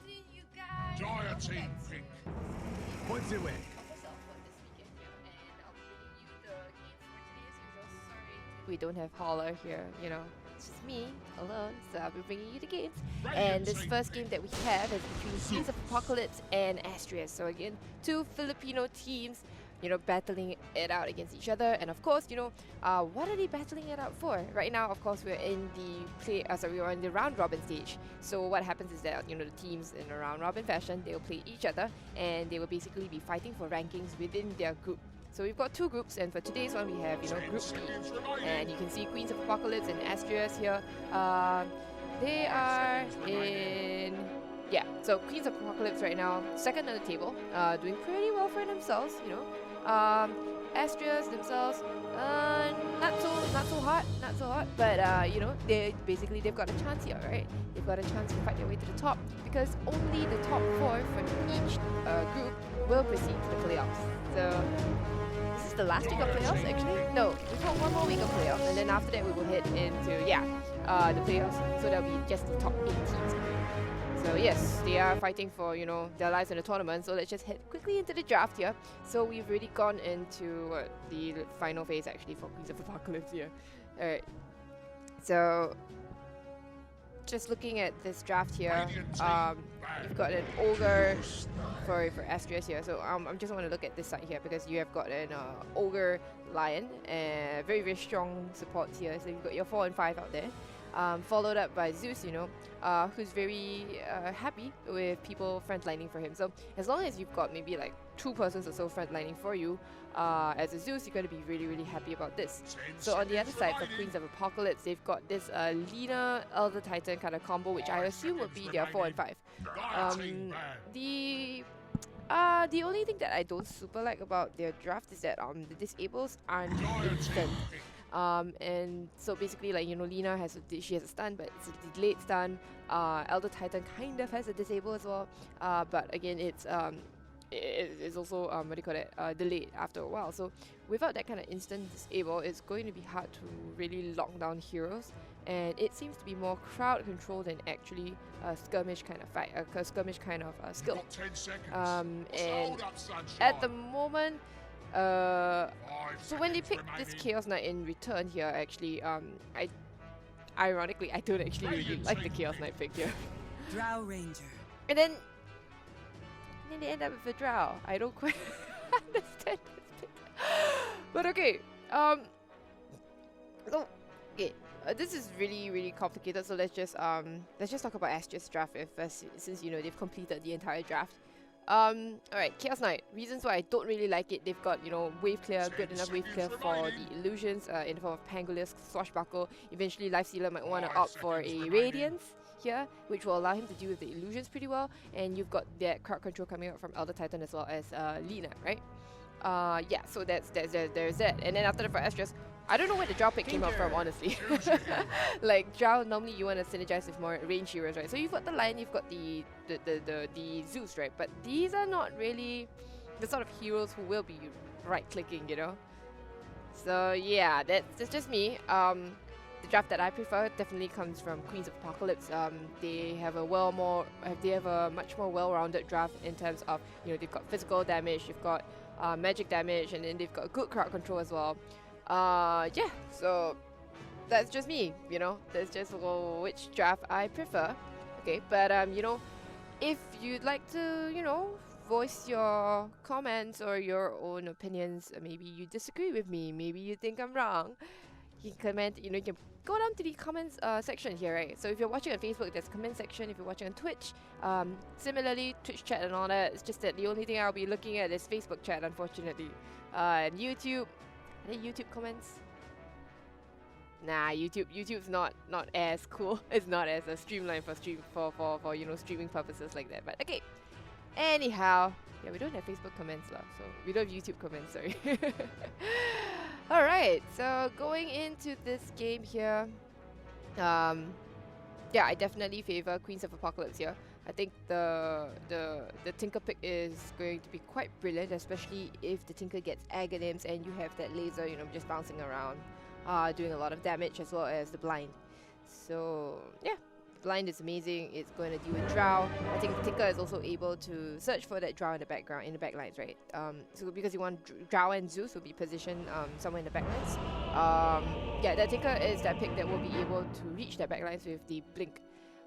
afternoon, you guys. Dire team pick. Points away. FSL for this weekend here, and I'll be bringing you the game for today as usual. Sorry, we don't have Holler here. You know, it's just me alone, so I'll be bringing you the games. And this first game that we have is between Queens of Apocalypse and Astraeas. So again, two Filipino teams, you know, battling it out against each other. And of course, you know, what are they battling it out for? Right now, of course, we're in we're in the round robin stage. So what happens is that, you know, the teams in a round robin fashion, they'll play each other, and they will basically be fighting for rankings within their group. So we've got two groups, and for today's one, we have, you know, Group B. And you can see Queens of Apocalypse and Astraeas here. They are in... Yeah, so Queens of Apocalypse right now, second on the table, doing pretty well for themselves, you know. Astraeas themselves, not so hot, but you know, they've got a chance here, right? They've got a chance to fight their way to the top, because only the top 4 from each group will proceed to the playoffs. So this is the last week of playoffs, actually. No, we've got one more week of playoffs, and then after that we will head into the playoffs. So that'll be just the top 8 teams. So yes, they are fighting for, you know, their lives in the tournament. So let's just head quickly into the draft here. So we've already gone into the final phase actually for Queens of Apocalypse here. Alright. So just looking at this draft here, you've got an Ogre for Astraeas here. So I just want to look at this side here, because you have got an Ogre Lion and very, very strong support here. So you've got your 4 and 5 out there. Followed up by Zeus, you know, who's very happy with people frontlining for him. So as long as you've got maybe like 2 persons or so frontlining for you, as a Zeus, you're going to be really, really happy about this. So on the other side, for Queens of Apocalypse, they've got this Lina Elder Titan kind of combo, which I assume would be their 4 and 5. The only thing that I don't super like about their draft is that the disables aren't instant. And so basically, like, you know, Lina has a stun, but it's a delayed stun. Elder Titan kind of has a disable as well, but again, it's also what do you call it, delayed after a while. So without that kind of instant disable, it's going to be hard to really lock down heroes, and it seems to be more crowd control than actually a skirmish kind of fight, a skirmish kind of skill. And at the moment, so when they picked this Chaos Knight in return here, actually, ironically, I don't actually really like the Chaos Knight pick here. Drow Ranger. And then they end up with a Drow. I don't quite understand this pick. But okay, so okay, this is really, really complicated. So let's just talk about Astraeas' draft first, since, you know, they've completed the entire draft. Alright, Chaos Knight. Reasons why I don't really like it: they've got, you know, wave clear, good enough wave clear for the illusions in the form of Pangolius, Swashbuckle. Eventually, Lifestealer might want to opt for a Radiance here, which will allow him to deal with the illusions pretty well. And you've got that crowd control coming out from Elder Titan as well as Lina, right? Yeah, so there's that. And then after that, for Astraeas, I don't know where the Drow pick came out from, honestly. Like, Drow, normally you want to synergize with more range heroes, right? So you've got the Lion, you've got the Zeus, right? But these are not really the sort of heroes who will be right-clicking, you know? So yeah, that's just me. The draft that I prefer definitely comes from Queens of Apocalypse. They have a much more well-rounded draft in terms of, you know, they've got physical damage, you've got magic damage, and then they've got good crowd control as well. Yeah, so that's just me, you know, that's just which draft I prefer. Okay, but you know, if you'd like to, you know, voice your comments or your own opinions, maybe you disagree with me, maybe you think I'm wrong, you can comment, you know, you can go down to the comments section here, right? So if you're watching on Facebook, there's a comment section. If you're watching on Twitch, similarly, Twitch chat and all that. It's just that the only thing I'll be looking at is Facebook chat, unfortunately. And YouTube, are there YouTube comments? Nah, YouTube's not as cool. It's not as streamlined for you know, streaming purposes like that. But okay. Anyhow, yeah, we don't have Facebook comments so we don't have YouTube comments, sorry. Alright, so going into this game here, yeah, I definitely favor Queens of Apocalypse here. I think the Tinker pick is going to be quite brilliant, especially if the Tinker gets Aghanims and you have that laser, you know, just bouncing around, doing a lot of damage, as well as the blind. So yeah, blind is amazing. It's going to deal with drow. I think Tinker is also able to search for that drow in the background, in the backlines, right? So because you want drow and Zeus will be positioned somewhere in the backlines. Yeah, that Tinker is that pick that will be able to reach that backlines with the blink.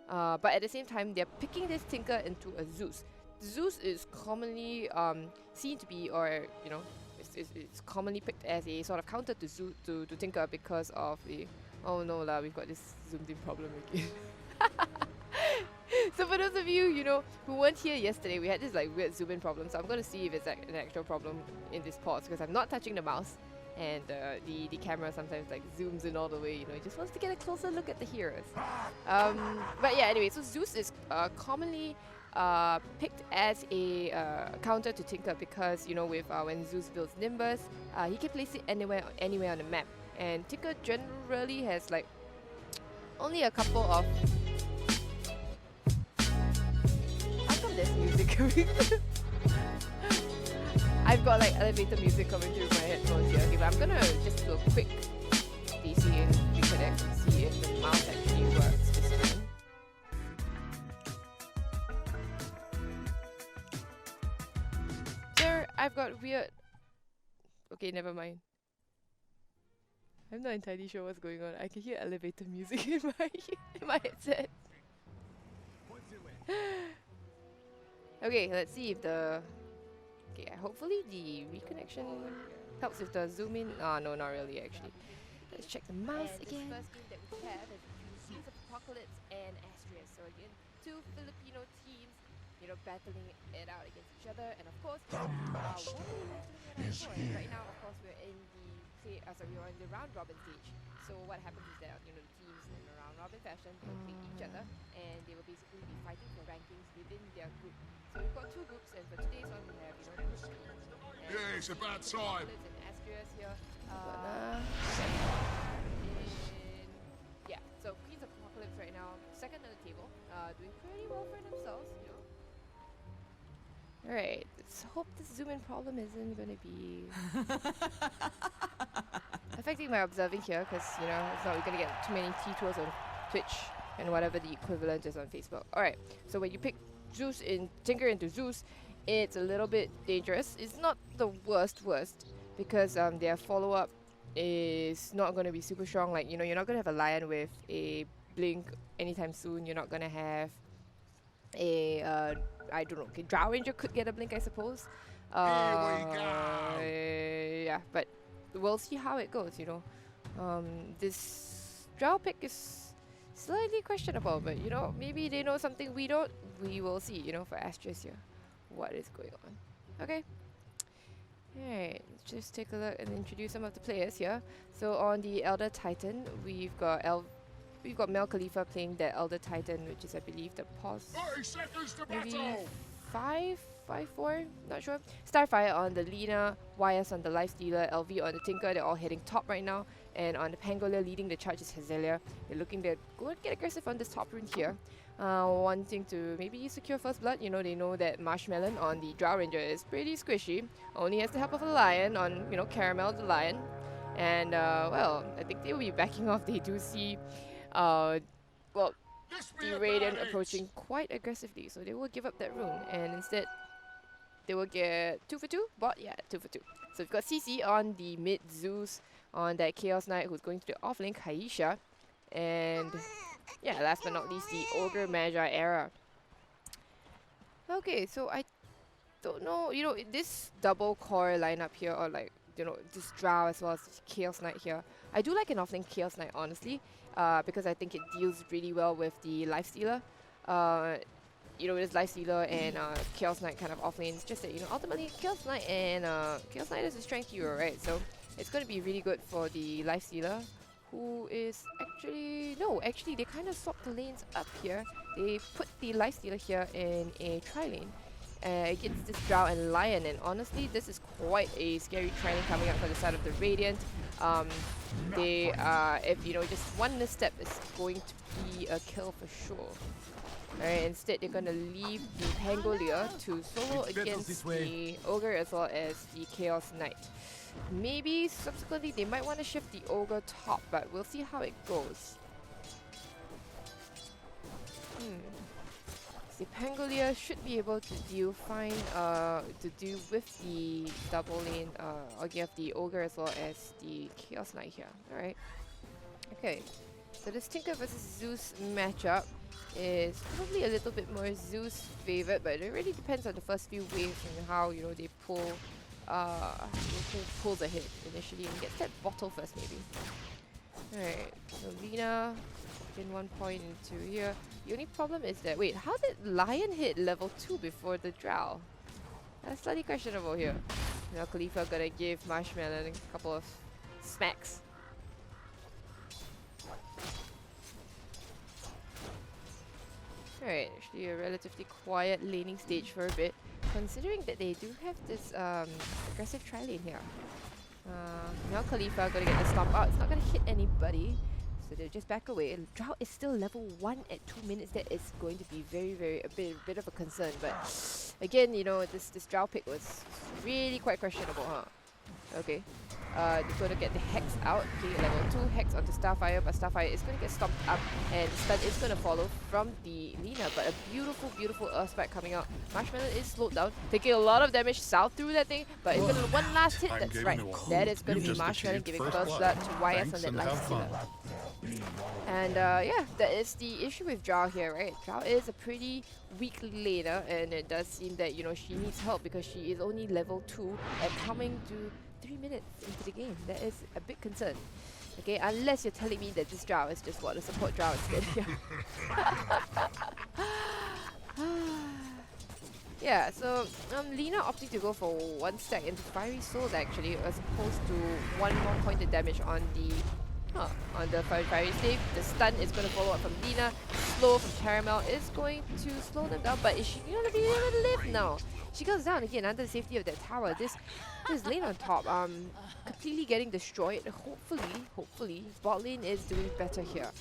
But at the same time, they're picking this Tinker into a Zeus. Zeus is commonly seen to be, or you know, it's commonly picked as a sort of counter to to Tinker because of the, oh no lah, we've got this zoomed in problem again. So for those of you, you know, who weren't here yesterday, we had this like weird zoom in problem. So I'm going to see if it's like an actual problem in this pause because I'm not touching the mouse, and the camera sometimes like zooms in all the way. You know, it just wants to get a closer look at the heroes. But yeah, anyway, so Zeus is commonly picked as a counter to Tinker because, you know, with when Zeus builds Nimbus, he can place it anywhere on the map, and Tinker generally has like only a couple of. How come there's music coming? I've got like elevator music coming through my headphones here. Okay, but I'm gonna just do a quick DC and reconnect and see if the mouse actually works this time. I've got weird. Okay, never mind. I'm not entirely sure what's going on. I can hear elevator music in my headset. Okay, let's see if the. Okay, hopefully the reconnection helps with the zoom in. Ah, no, not really actually. Let's check the mouse again. The first game that we have is Seas of Apocalypse and Astraeas. So again, two Filipino teams, you know, battling it out against each other, and of course, what are we looking at right now? Of course, we're in the we're in the round robin stage. So what happens is that, you know, the teams in a round robin fashion will play each other, and they will basically be fighting for rankings within their group. So we've got two groups, and for today's one we have, you know, group B. Yeah, it's about time. And Astraeas here. Yeah, so Queens of Apocalypse right now, second on the table, doing pretty well for themselves, you know. Alright, let's hope this zoom in problem isn't gonna be affecting my observing here, because, you know, it's not, we're gonna get too many T-tours on Twitch and whatever the equivalent is on Facebook. Alright, so when you pick Tinker into Zeus, it's a little bit dangerous. It's not the worst, because their follow-up is not going to be super strong. Like, you know, you're not going to have a Lion with a Blink anytime soon. You're not going to have a, I don't know, okay, Drow Ranger could get a Blink, I suppose. Here we go. Yeah, but we'll see how it goes, you know. This Drow pick is slightly questionable, but, you know, maybe they know something we don't. We will see, you know, for Astraeas here, what is going on. Okay. Alright, let's just take a look and introduce some of the players here. So on the Elder Titan, we've got Mel Khalifa playing that Elder Titan, which is, I believe, the pause. 30 seconds to Maybe battle. 5-4, not sure. Starfire on the Lina, YS on the Lifestealer, LV on the Tinker. They're all heading top right now. And on the Pangolier, leading the charge is Hazelia. They're looking to go and get aggressive on this top rune here. Wanting to maybe secure first blood. You know, they know that Marshmallow on the Drow Ranger is pretty squishy. Only has the help of a Lion on, you know, Caramel the Lion. And, well, I think they will be backing off. They do see, well, the Radiant approaching quite aggressively. So they will give up that rune. And instead, they will get 2 for 2. Bot, yeah, 2 for 2. So we've got CC on the mid Zeus on that Chaos Knight who's going to the offlane Kaisha. And yeah, last but not least, the Ogre Magi era. Okay, so I don't know, you know, this double core lineup here, or like, you know, this Drow as well as Chaos Knight here. I do like an offlane Chaos Knight, honestly, because I think it deals really well with the Lifestealer. You know, this Lifestealer and Chaos Knight kind of offlane. It's just that, you know, ultimately Chaos Knight and Chaos Knight is a strength hero, right? So it's going to be really good for the Lifestealer, who is actually they kind of swapped the lanes up here. They put the Lifestealer here in a tri-lane against this Drow and Lion, and honestly this is quite a scary tri-lane coming up from the side of the Radiant. They if you know, just one misstep is going to be a kill for sure. Alright, instead they're gonna leave the Pangolier to solo against the Ogre as well as the Chaos Knight. Maybe subsequently they might want to shift the Ogre top, but we'll see how it goes. The Pangolier should be able to deal fine to deal with the double lane or give the Ogre as well as the Chaos Knight here. Alright. Okay. So this Tinker versus Zeus matchup is probably a little bit more Zeus favored, but it really depends on the first few waves and how they pull pulls ahead initially and gets that bottle first maybe. Alright, so Lina in 1 point into here. The only problem is that, wait, how did Lion hit level 2 before the Drow? That's slightly questionable here. Now Khalifa gonna give Marshmallow a couple of smacks. Alright, actually a relatively quiet laning stage for a bit, considering that they do have this aggressive tri-lane here. Now Khalifa gonna get the stomp out. It's not gonna hit anybody, so they'll just back away. Drow is still level 1 at 2 minutes. That is going to be a bit of a concern. But again, this Drow pick was really quite questionable, huh? Okay. They're gonna get the Hex out. Okay, level 2 Hex onto Starfire, but Starfire is gonna get stomped up, and the stun is gonna follow from the Lina. But a beautiful Earth Spike coming out. Marshmallow is slowed down, taking a lot of damage south through that thing, but it's gonna one last hit. That's right. That is gonna be Marshmallow giving first blood to YS on that life stealer. And yeah, that is the issue with Drow here, right? Drow is a pretty weak laner, and it does seem that she needs help because she is only level 2 and coming to 3 minutes into the game. That is a big concern. Okay, unless you're telling me that this Drow is just what a support Drow instead. Yeah, so Lina opting to go for 1 stack into Fiery Souls actually, as opposed to 1 more pointed damage on the Fiery Slave. The stun is going to follow up from Lina. Slow from Caramel is going to slow them down, but is she going to be able to live now? She goes down again under the safety of that tower. This lane on top, completely getting destroyed. Hopefully, bot lane is doing better here.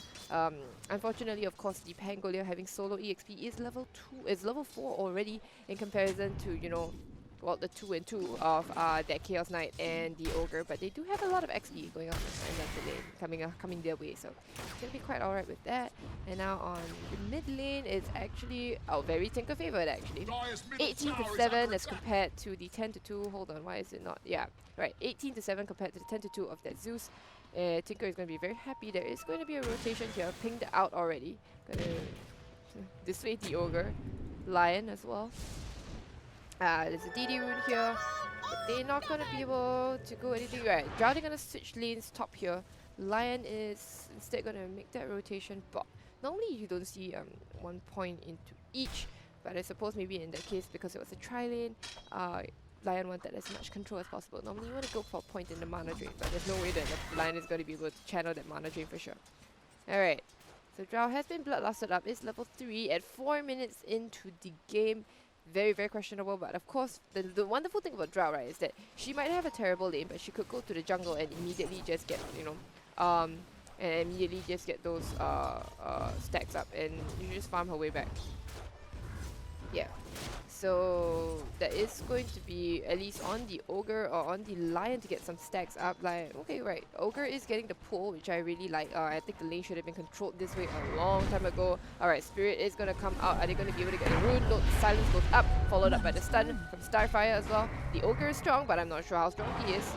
Unfortunately, of course, the Pangolier having solo EXP is level 4 already in comparison to, well, the 2 and 2 of that Chaos Knight and the Ogre, but they do have a lot of XP going on in that lane, coming their way, so it's gonna be quite alright with that. And now on the mid lane, it's actually very Tinker favored actually. 18 to 7 as compared to the 10 to 2. Hold on, why is it not? Yeah, right. 18 to 7 compared to the 10 to 2 of that Zeus. Tinker is going to be very happy. There is going to be a rotation here, pinged out already. Gonna dissuade the Ogre, Lion as well. There's a DD rune here, but they're not going to be able to go anything right. Drow, they're going to switch lanes top here. Lion is instead going to make that rotation bot. Normally you don't see 1 point into each, but I suppose maybe in that case, because it was a tri-lane, Lion wanted as much control as possible. Normally you want to go for a point in the mana drain, but there's no way that the Lion is going to be able to channel that mana drain for sure. Alright, so Drow has been bloodlusted up. It's level 3 at 4 minutes into the game. Very questionable, but of course the wonderful thing about Drow, right, is that she might have a terrible lane, but she could go to the jungle and immediately just get those stacks up, and you just farm her way back. Yeah, so that is going to be at least on the Ogre or on the Lion to get some stacks up. Like, okay, right, Ogre is getting the pull, which I really like. I think the lane should have been controlled this way a long time ago. Alright, Spirit is going to come out. Are they going to be able to get the rune? No, the silence goes up, followed up by the stun from Starfire as well. The Ogre is strong, but I'm not sure how strong he is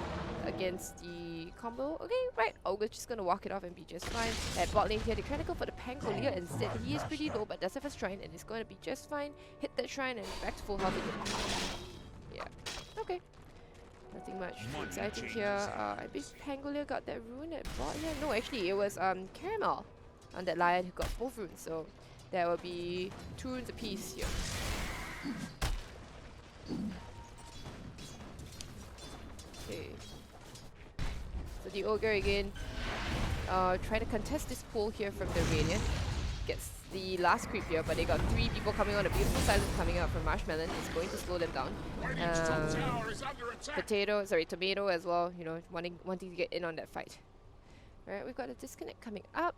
against the combo. Okay, right, Ogre's just gonna walk it off and be just fine. At bot lane here, they're trying to go for the Pangolier instead. He is pretty low, but does have a shrine, and it's gonna be just fine. Hit that shrine and back to full health again. Yeah, okay. Nothing much exciting here. I believe Pangolier got that rune at bot here. No, actually, it was Caramel on that Lion who got both runes, so there will be 2 runes apiece here. Okay. So the Ogre again, trying to contest this pull here from the Radiant. Gets the last creep here, but they got 3 people coming on. A beautiful silence coming out from Marshmallow. It's going to slow them down. Tomato as well, wanting to get in on that fight. Alright, we've got a disconnect coming up.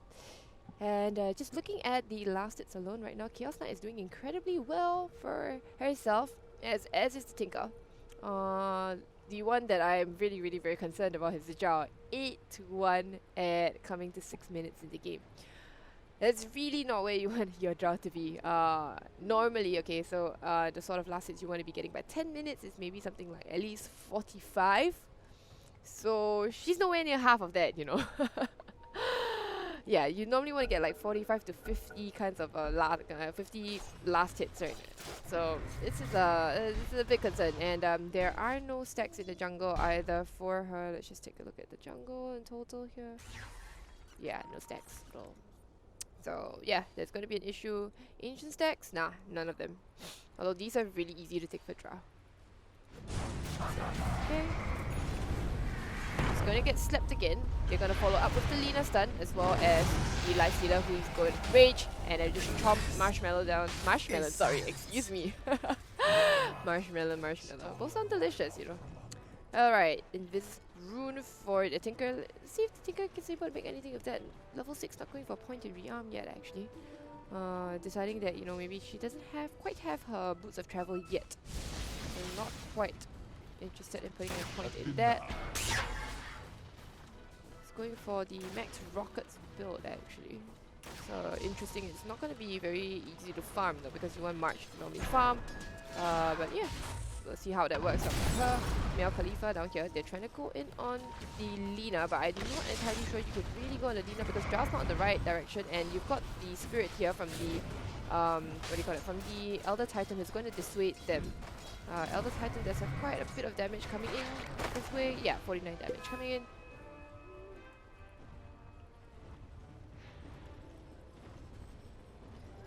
And just looking at the last hits alone right now, Chaos Knight is doing incredibly well for herself, as is the Tinker. The one that I am really very concerned about is the Drow. 8 to 1 at coming to 6 minutes in the game. That's really not where you want your draw to be. Normally, okay, so the sort of last hits you want to be getting by 10 minutes is maybe something like at least 45. So she's nowhere near half of that, you know. Yeah, you normally want to get like 45 to 50 kinds of 50 last hits, right? So this is a big concern, and there are no stacks in the jungle either for her. Let's just take a look at the jungle in total here. Yeah, no stacks at all. So yeah, there's going to be an issue. Ancient stacks? Nah, none of them. Although these are really easy to take for draw. Okay. It's going to get slept again. They're going to follow up with the Lina stun as well as the Lifestealer who's going to rage and then just chomp Marshmallow down. Marshmallow, sorry, excuse me. Marshmallow. Both sound delicious, you know. Alright, Invis Rune for the Tinker. Let's see if the Tinker is able to make anything of that. Level 6 not going for pointed rearm yet actually. Deciding that, you know, maybe she doesn't quite have her boots of travel yet. So not quite interested in putting a point in that. It's going for the Max Rockets build actually. So interesting, it's not going to be very easy to farm though because you want March to normally farm. But yeah, we'll see how that works out for her. Male Khalifa down here, they're trying to go in on the Lina, but I'm not entirely sure you could really go on the Lina because Drow's not in the right direction, and you've got the Spirit here from the from the Elder Titan who's going to dissuade them. Elder Titan does have quite a bit of damage coming in this way. Yeah, 49 damage coming in.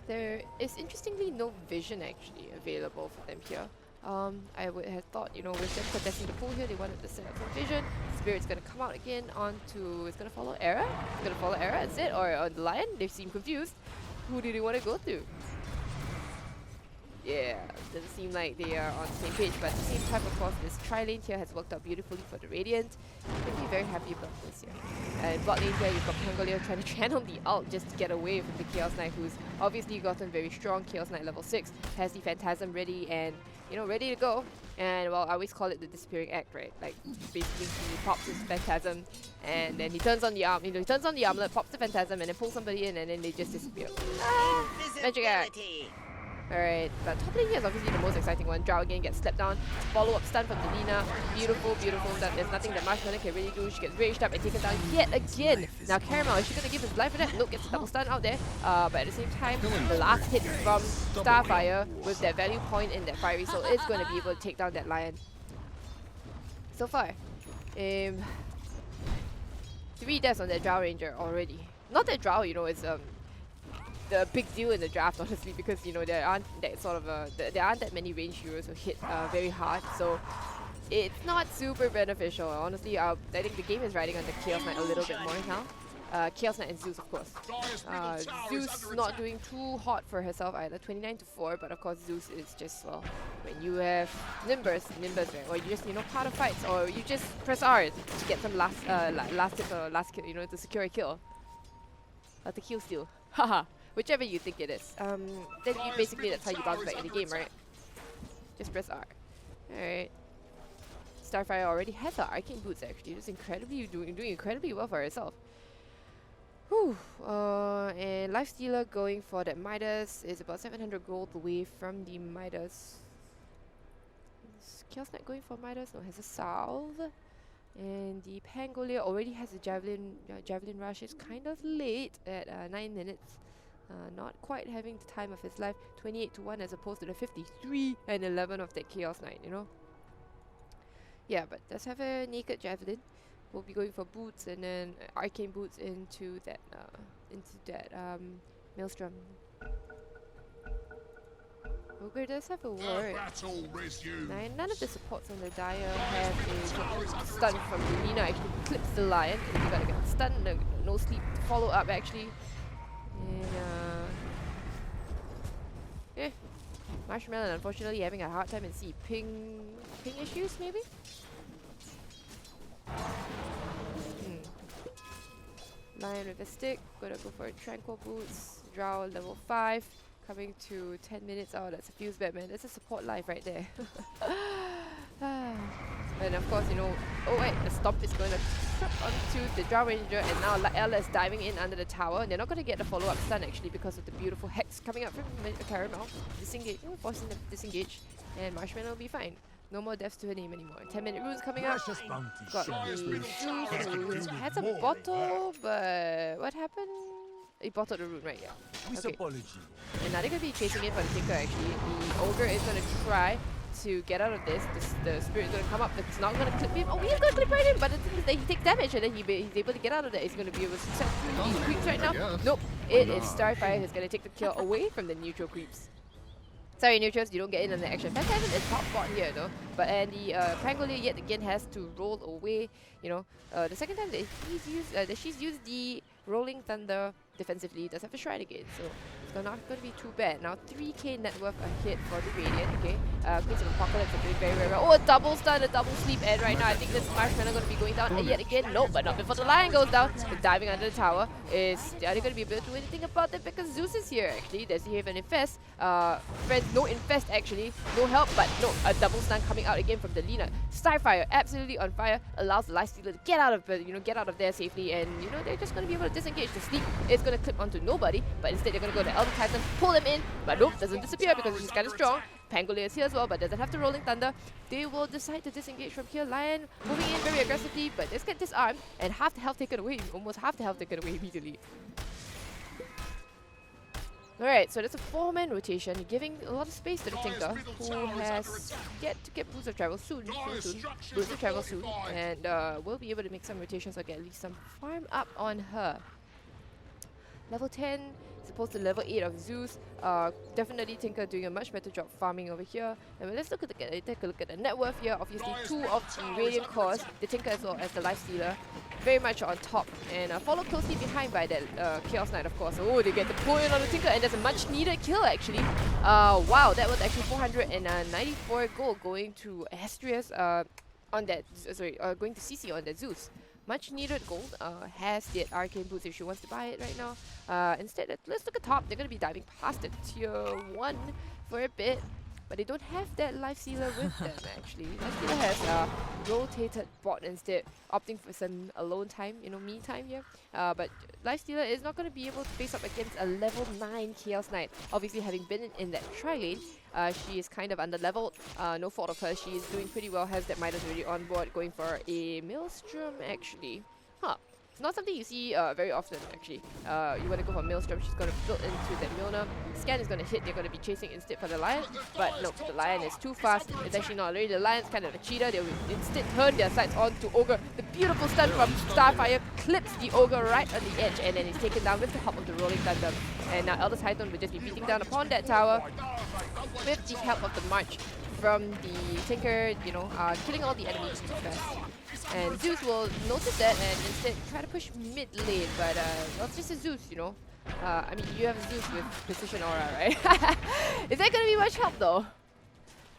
There is interestingly no vision actually available for them here. I would have thought, you know, with them contesting the pool here, they wanted to set up some vision. Spirit's gonna come out again onto, it's gonna follow Era? It's gonna follow Era, that's it? Or on the Lion? They seem confused. Who do they want to go to? Yeah, doesn't seem like they are on the same page, but at the same time, of course, this tri-lane here has worked out beautifully for the Radiant. You can be very happy about this here. And bot lane here, you've got Pangolier trying to channel the ult just to get away from the Chaos Knight, who's obviously gotten very strong. Chaos Knight level 6, has the Phantasm ready and, you know, ready to go. And, well, I always call it the Disappearing Act, right? Like, basically he pops his Phantasm and then he turns on the arm, you know, he turns on the armlet, pops the Phantasm and then pulls somebody in and then they just disappear. Ah, Magic Act! Alright, but top lane here is obviously the most exciting one. Drow again gets slept down. Follow-up stun from the Lina. Beautiful, beautiful stun. There's nothing that Marshmallow can really do. She gets raged up and taken down yet again. Now Caramel, is she going to give his life for that? Nope, gets a double stun out there. But at the same time, the last hit from Starfire with that value point in that Fiery Soul is going to be able to take down that Lion. So far, 3 deaths on that Drow Ranger already. Not that Drow, you know, is the big deal in the draft, honestly, because, you know, there aren't that many range heroes who hit very hard, so it's not super beneficial. Honestly, I think the game is riding on the Chaos Knight a little bit more now. Chaos Knight and Zeus, of course. Zeus not doing too hot for herself either, 29 to 4, but of course Zeus is just, well, when you have Nimbus, right? Or you just, you know, part of fights, or you just press R to get some last hit or last kill, you know, to secure a kill. To kill steal. Haha. Whichever you think it is. Then you basically, that's how you bounce back in the game, right? Just press R. Alright. Starfire already has her Arcane Boots actually. Just doing incredibly well for herself. Whew. And Lifestealer going for that Midas is about 700 gold away from the Midas. Is Chaos Knight going for Midas? No, has a Salve. And the Pangolier already has a Javelin Rush. It's kind of late at 9 minutes. Not quite having the time of his life. 28 to 1 as opposed to the 53 and 11 of that Chaos Knight, you know? Yeah, but does have a Naked Javelin. We'll be going for boots and then Arcane Boots into that Maelstrom. Ogre does have a ward. None of the supports on the Dire have a stun from the Lina. Actually clips the Lion and you gotta get stunned. No sleep to follow up actually. And Marshmallow unfortunately having a hard time and see ping issues maybe? Lion with a stick, gonna go for a Tranquil Boots, Drow level 5, coming to 10 minutes. Oh, that's a Fuse Batman, that's a support life right there. And of course, you know, oh wait, the Stomp is gonna trapped onto the Drow Ranger, and now Ella is diving in under the tower. They're not going to get the follow-up stun actually because of the beautiful hex coming up from Caramel. Disengage, forcing them to disengage, and Marshmallow will be fine. No more deaths to her name anymore. 10-minute runes coming up. Got the Zeus who has a bottle, but what happened? He bottled the rune, right? Yeah. Okay. And now they're going to be chasing in for the Tinker actually. The Ogre is going to try to get out of this. The Spirit is going to come up. It's not going to clip him. Oh, he's going to clip right in, but the thing is that he takes damage and then he's able to get out of that. He's going to be able to set through these creeps right now. Nope. It is Starfire who's going to take the kill away from the neutral creeps. Sorry, neutrals, you don't get in on the action. Phantasm is top spot here though, but and the Pangolier yet again has to roll away. You know, the second time that she's used the Rolling Thunder defensively, does have a Shrine again, so it's not going to be too bad. Now 3k net worth ahead for the Radiant. Okay, Queens of Apocalypse are doing very well. Oh, a double stun, a double sleep, and right now I think this Marshmallow going to be going down yet again. Nope, but not before the Lion goes down. The diving under the tower is are they going to be able to do anything about it because Zeus is here actually. Does he have an infest? Friends, no infest actually, no help, but no, a double stun coming out again from the Lina. Starfire absolutely on fire, allows the Lifestealer to get out of get out of there safely, and they're just going to be able to disengage. The sleep is going to clip onto nobody, but instead they're going to go to Elder Titan, pull him in, but nope, doesn't disappear because she's kind of strong. Pangolier is here as well, but doesn't have the Rolling Thunder. They will decide to disengage from here. Lion moving in very aggressively, but let's get disarmed and half the health taken away, almost half the health taken away immediately. Alright, so that's a 4-man rotation, giving a lot of space to the Tinker, who has yet to get Boots of Travel soon. Boots of Travel soon, and will be able to make some rotations or get at least some farm up on her. Level 10, supposed to level 8 of Zeus. Definitely Tinker doing a much better job farming over here. And let's take a look at the net worth here. Obviously 2 of the Radiant cores, the Tinker as well as the Lifestealer, very much on top, and followed closely behind by that Chaos Knight, of course. Oh, they get the pull in on the Tinker, and there's a much needed kill actually. Wow, that was actually 494 gold going to Astraeas on that, going to CC on that Zeus. Much needed gold, has that Arcane Boots if she wants to buy it right now. Instead, let's look at top. They're going to be diving past it, tier 1 for a bit. But they don't have that Lifestealer with them actually. Lifestealer has rotated bot instead, opting for some alone time, me time here. But Lifestealer is not going to be able to face up against a level 9 Chaos Knight. Obviously having been in that tri-lane, she is kind of under-leveled. No fault of her, she is doing pretty well, has that Midas already on board, going for a Maelstrom actually. Not something you see very often actually. You want to go for Maelstrom, she's going to build into that Milner. Scan is going to hit, they're going to be chasing instead for the Lion. But no, the Lion is too fast. It's actually not really. The Lion's kind of a cheater. They will instead turn their sights on to Ogre. The beautiful stun from Starfire clips the Ogre right on the edge, and then he's taken down with the help of the Rolling Thunder. And now Elder Titan will just be beating down upon that tower with the help of the March from the Tinker, killing all the enemies too fast. And Zeus will notice that and instead try to push mid lane, but well, it's just a Zeus, I mean, you have a Zeus with Precision Aura, right? Is that going to be much help though?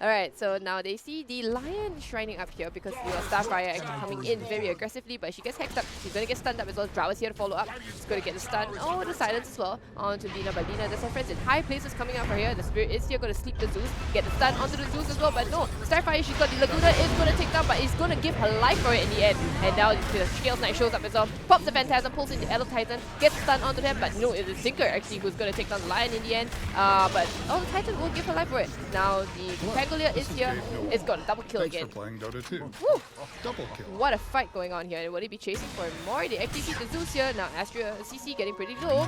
Alright, so now they see the Lion shrining up here because Starfire actually coming in very aggressively, but she gets hacked up. She's going to get stunned up as well. Drow is here to follow up. She's going to get the stun. Oh, the silence as well onto Lina, but Lina does have friends in high places coming up for here. The Spirit is here going to sleep the Zeus, get the stun onto the Zeus as well, but no. Starfire, she's got the Laguna, is going to take down, but is going to give her life for it in the end. And now the Chaos Knight shows up as well, pops the Phantasm, pulls in the Elder Titan, gets the stun onto them, but no, it's the Tinker actually who's going to take down the Lion in the end. But the Titan will give her life for it. Now the Pangolier is here. It's got a double kill again. For playing Dota 2. Woo. Double kill. What a fight going on here. Will they be chasing for more? They actually see the Zeus here. Now Astrea CC getting pretty low.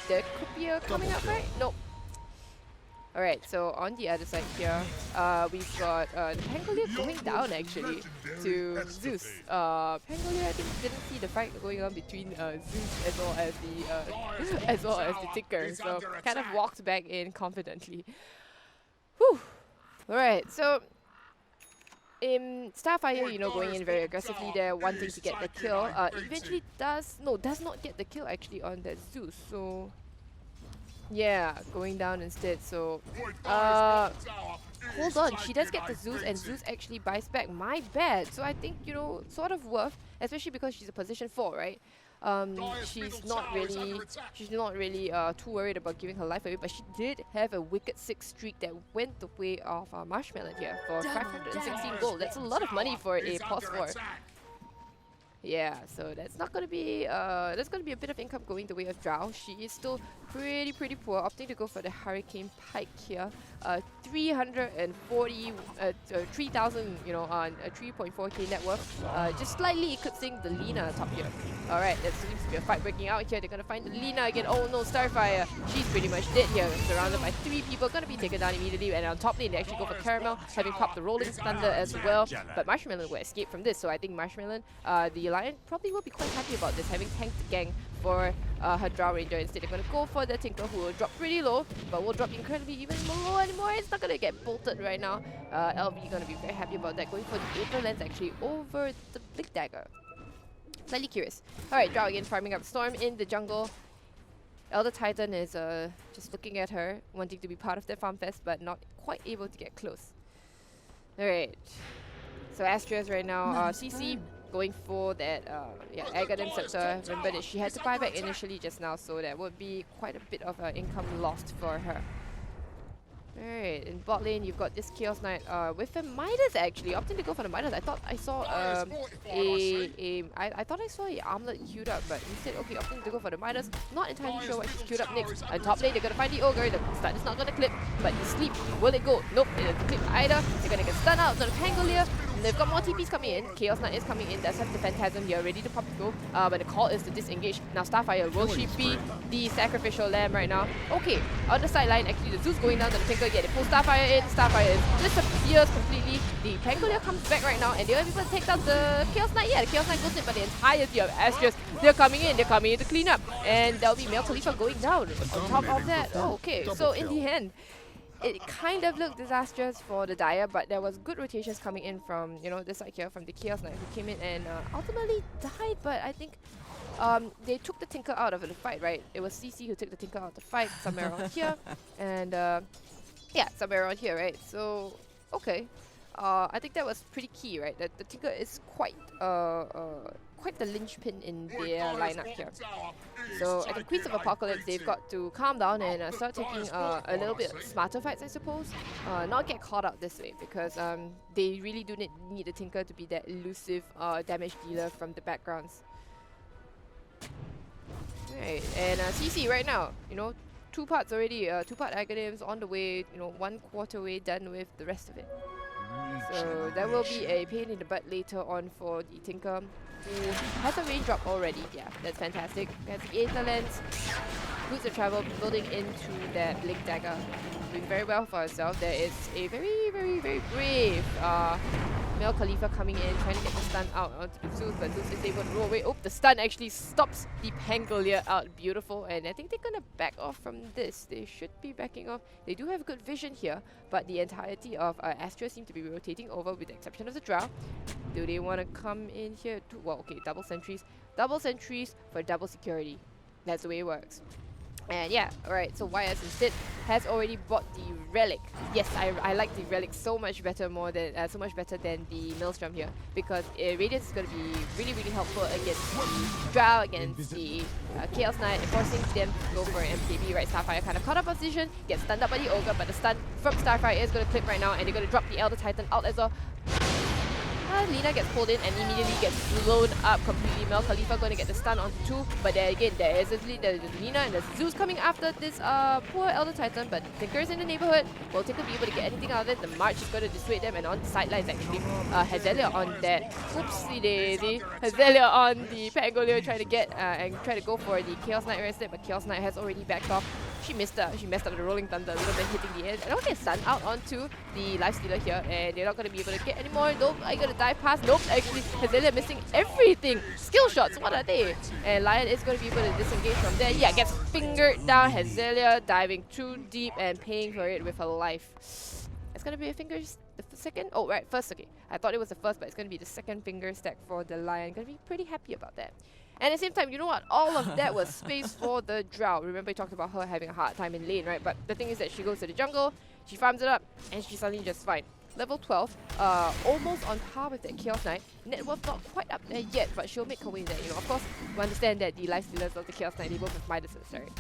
There could be a coming up, right? Nope. Alright, so on the other side here, we've got the Pangolier going down actually to Zeus. Pangolier, I think, didn't see the fight going on between Zeus as well as the Tinker, so kind of walked back in confidently. Whew. Alright, so Starfire, going in very aggressively there, wanting to get the kill. Eventually does not get the kill actually on that Zeus. So yeah, going down instead. So hold on, she does get the Zeus, and Zeus actually buys back. My bad. So I think sort of worth, especially because she's a position 4, right? She's not really too worried about giving her life away, but she did have a wicked 6 streak that went the way of Marshmallow here for 516 gold. That's a lot of money for a pos 4. Yeah, so that's not gonna be that's gonna be a bit of income going the way of Drow. She is still pretty poor, opting to go for the Hurricane Pike here. 3,000, you know, on a 3.4k net worth. Just slightly eclipsing the Lina top here. Alright, there seems to be a fight breaking out here. They're gonna find the Lina again. Oh no, Starfire. She's pretty much dead here. Surrounded by 3 people, gonna be taken down immediately. And on top lane, they actually go for Caramel, having popped the Rolling Thunder as well. But Marshmallow will escape from this, so I think Marshmallow, the Lion, probably will be quite happy about this, having tanked the gang for her Drow Ranger. Instead, they're gonna go for the Tinker, who will drop pretty low, but will drop incredibly even more anymore. It's not gonna get bolted right now. LV gonna be very happy about that, going for the Aether Lens actually over the Blink Dagger. Slightly curious. Alright, Drow again farming up Storm in the jungle. Elder Titan is just looking at her, wanting to be part of the farm fest, but not quite able to get close. Alright. So Astraeas right now, CC going for that Aghanim Scepter. Remember that she had to buy back initially just now, so that would be quite a bit of income lost for her. Alright, in bot lane you've got this Chaos Knight with a Midas actually, opting to go for the Midas. I thought I saw I thought I saw a armlet queued up, but instead opting to go for the Midas. Not entirely sure what she's queued up next. On top lane they're gonna find the Ogre, the stun is not gonna clip, but the sleep, will it go? Nope, it doesn't clip either. They're gonna get stunned out, not a Pangolier. They've got more TPs coming in. Chaos Knight is coming in. Does have the Phantasm here, ready to pop the go. But the call is to disengage. Now Starfire, will she be the sacrificial lamb right now? Okay, on the sideline, actually the Zeus going down to the Tinker. Yeah, they pull Starfire in. Starfire disappears completely. The Pangolier comes back right now, and they're able to take down the Chaos Knight. Yeah, the Chaos Knight goes in, but the entirety of Astraeas, they're coming in to clean up. And there'll be Male Khalifa going down. On top of that, okay, so in the end, it kind of looked disastrous for the Dire, but there was good rotations coming in from, you know, this side here, from the Chaos Knight, who came in and ultimately died, but I think they took the Tinker out of the fight, right? It was CC who took the Tinker out of the fight, somewhere around here, and yeah, somewhere around here, right? So, okay. I think that was pretty key, right? That the Tinker is quite the linchpin in their lineup here. So I think Queens of Apocalypse, they've got to calm down and start taking a little bit smarter fights, I suppose. Not get caught out this way, because they really do need the Tinker to be that elusive damage dealer from the backgrounds. Right, and CC right now, you know, 2 parts already, 2-part Aghanims on the way, you know, 1/4 way done with the rest of it. So that will be a pain in the butt later on for the Tinker, who has a range drop already. Yeah, that's fantastic. Has the Aether Lens, boots of travel, building into that Blink Dagger. Doing very well for herself. There is a very brave Male Khalifa coming in, trying to get the stun out onto the Zeus, but Zeus is able to roll away. Oh, the stun actually stops the Pangolier out. Beautiful, and I think they're gonna back off from this. They should be backing off. They do have good vision here, but the entirety of Astra seem to be rotating over, with the exception of the Drow. Do they want to come in here too? Well, okay, double sentries. Double sentries for double security. That's the way it works. And yeah, alright, so YS instead has already bought the Relic. Yes, I like the Relic so much better than the Maelstrom here, because Radiance is going to be really helpful against the Drow, against the Chaos Knight, and forcing them to go for an MKB, right? Starfire kind of caught up position, gets stunned up by the Ogre, but the stun from Starfire is going to clip right now, and they're going to drop the Elder Titan out as well. Lina gets pulled in and immediately gets blown up completely. Male Khalifa going to get the stun onto 2, but there again, there's Lina and there's Zeus coming after this poor Elder Titan, but Tinker is in the neighborhood. Will Tinker be able to get anything out of it? The March is going to dissuade them, and on the sidelines actually, Hazelia on that. Oopsie daisy. Hazelia on the Pangolier trying to get and try to go for the Chaos Knight instead, but Chaos Knight has already backed off. She messed up the Rolling Thunder a little bit, hitting the end. And okay, stun out onto the Lifestealer here, and they're not going to be able to get any more. Nope, I'm going to dive past. Nope, actually, Hazelia missing everything. Skill shots, what are they? And Lion is going to be able to disengage from there. Yeah, gets fingered down. Hazelia diving too deep and paying for it with her life. It's going to be a finger, the second? Oh, right, first, okay. I thought it was the first, but it's going to be the second finger stack for the Lion. Going to be pretty happy about that. And at the same time, you know what? All of that was space for the Drow. Remember, we talked about her having a hard time in lane, right? But the thing is that she goes to the jungle, she farms it up, and she's suddenly just fine. Level 12, almost on par with that Chaos Knight. Net worth not quite up there yet, but she'll make her way there. You know, of course, we understand that the Lifestealers of the Chaos Knight, they both have Midases, right?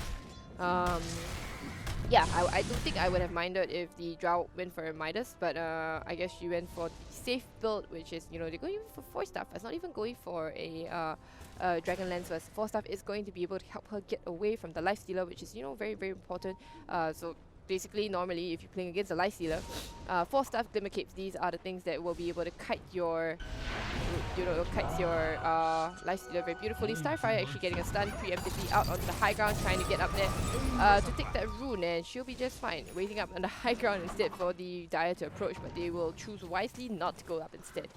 yeah, I don't think I would have minded if the Drow went for a Midas, but I guess she went for the safe build, which is, you know, they're going for 4 stuff. It's not even going for a Dragon Lance first. 4 stuff is going to be able to help her get away from the Life Stealer, which is, you know, very, very important. So basically, normally, if you're playing against a Life Stealer, 4 stuff Glimmer Capes, these are the things that will be able to kite your, you know, kites your Life Stealer very beautifully. Starfire actually getting a stun preemptively out onto the high ground, trying to get up there to take that rune, and she'll be just fine. Waiting up on the high ground instead for the Dire to approach, but they will choose wisely not to go up instead,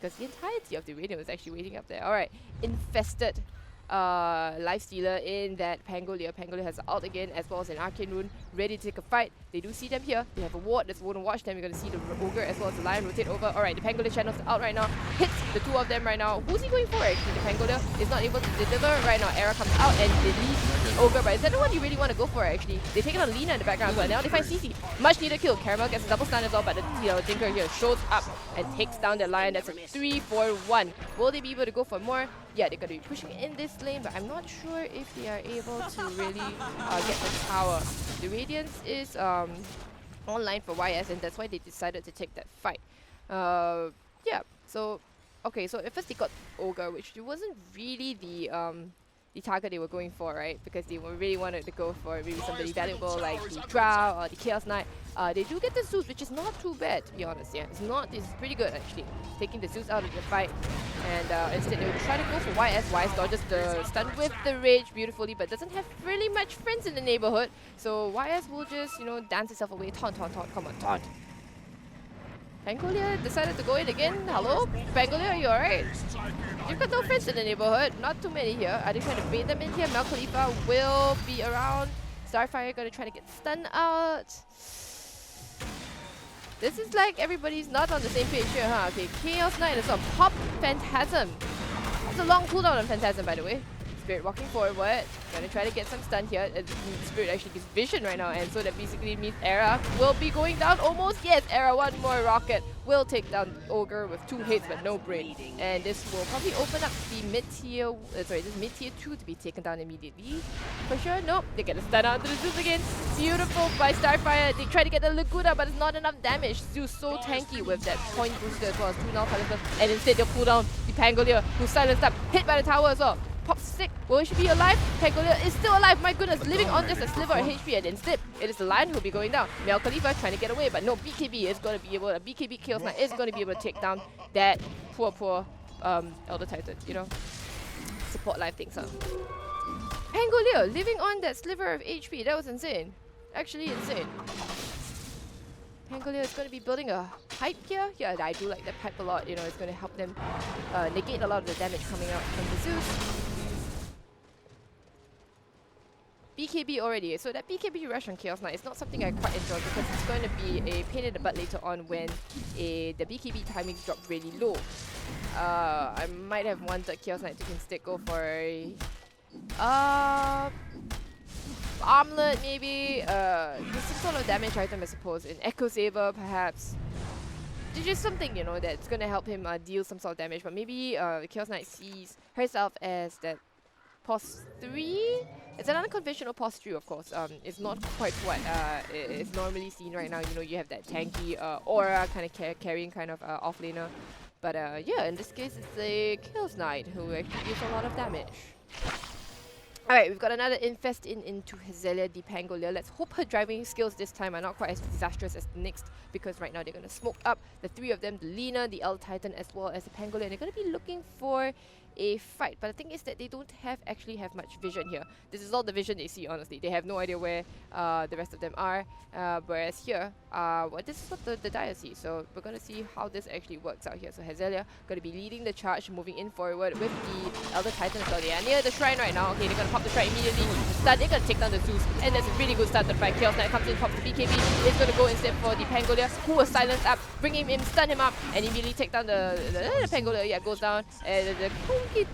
because the entirety of the Radiant was actually waiting up there. Alright, infested Life Stealer in that Pangolier. Pangolier has ult again, as well as an Arcane Rune, ready to take a fight. They do see them here. They have a ward that's going to watch them. You're going to see the Ogre as well as the Lion rotate over. Alright, the Pangolier channels out right now. Hits the 2 of them right now. Who's he going for actually? The Pangolier is not able to deliver right now. Era comes out and deletes the Ogre, but is that the one you really want to go for actually? They take it on Lina in the background as well. Now they find CC. Much needed kill. Caramel gets a double stun as well, but the Tinker here shows up and takes down the Lion. That's a 3-4-1. Will they be able to go for more? Yeah, they're going to be pushing in this lane, but I'm not sure if they are able to really get the tower. The Radiance is online for YS, and that's why they decided to take that fight. Yeah, so okay, so at first they got Ogre, which wasn't really the target they were going for, right? Because they really wanted to go for maybe somebody valuable like the Drow or the Chaos Knight. They do get the Zeus, which is not too bad, to be honest. Yeah, it's pretty good actually. Taking the Zeus out of the fight, and instead they will try to go for YS. YS dodges the stun with the Rage beautifully, but doesn't have really much friends in the neighborhood. So YS will just, you know, dance itself away. Taunt, taunt, taunt. Come on, taunt. Pangolier decided to go in again. Hello? Pangolier, are you alright? You've got no friends in the neighborhood. Not too many here. Are they trying to bait them in here? Mel Khalifa will be around. Starfire gonna try to get stunned out. This is like everybody's not on the same page here, huh? Okay, Chaos Knight is on Pop Phantasm. It's a long cooldown on Phantasm, by the way. Spirit walking forward. Gonna try to get some stun here. Spirit actually gets vision right now, and so that basically means Era will be going down almost. Yes, Era, one more rocket will take down Ogre with 2 hits but no brain. And this will probably open up the mid-tier, this mid-tier 2 to be taken down immediately. For sure, nope, they get a stun out to the Zeus again. Beautiful by Starfire. They try to get the Laguna, but it's not enough damage. Zeus so tanky with that point booster as well as 2 null talismans, and instead they'll pull down the Pangolier, who's silenced up, hit by the tower as well. Pop's sick. Will she be alive? Pangolier is still alive. My goodness, living on just a sliver of HP, and instead it is the Lion who will be going down. Mel Khalifa trying to get away, but no, BKB is going to be able to, BKB Chaos Knight is going to be able to take down that poor Elder Titan, you know. Support life things, huh? Pangolier living on that sliver of HP. That was insane. Actually insane. Pangolier is going to be building a pipe here. Yeah, I do like that pipe a lot. You know, it's going to help them negate a lot of the damage coming out from the Zeus. BKB already. So that BKB rush on Chaos Knight is not something I quite enjoy, because it's going to be a pain in the butt later on when the BKB timings drop really low. I might have wanted Chaos Knight to instead go for a Armlet maybe, just some sort of damage item I suppose, an Echo Saber perhaps. Just something, you know, that's gonna help him deal some sort of damage, but maybe Chaos Knight sees herself as that pos 3? It's an unconventional pos 3 of course. It's not quite what is normally seen right now. You know, you have that tanky aura kind of carrying kind of offlaner. But yeah, in this case it's a Chaos Knight who actually deals a lot of damage. Alright, we've got another infest into Hazelia the Pangolier. Let's hope her driving skills this time are not quite as disastrous as the next, because right now they're going to smoke up the 3 of them, the Lina, the Elder Titan, as well as the Pangolier. And they're going to be looking for a fight, but the thing is that they don't actually have much vision here. This is all the vision they see, honestly. They have no idea where the rest of them are, whereas here, well, this is what the Dire sees. So we're going to see how this actually works out here. So Hazelia going to be leading the charge, moving in forward with the Elder Titan. So they are near the shrine right now. Okay, they're going to pop the shrine immediately. Stun, they're going to take down the Zeus, and that's a really good start to the fight. Chaos Knight comes in, pops the BKB. It's going to go instead for the Pangolier, who was silenced up, bring him in, stun him up, and immediately take down the Pangolier. Yeah, goes down, and the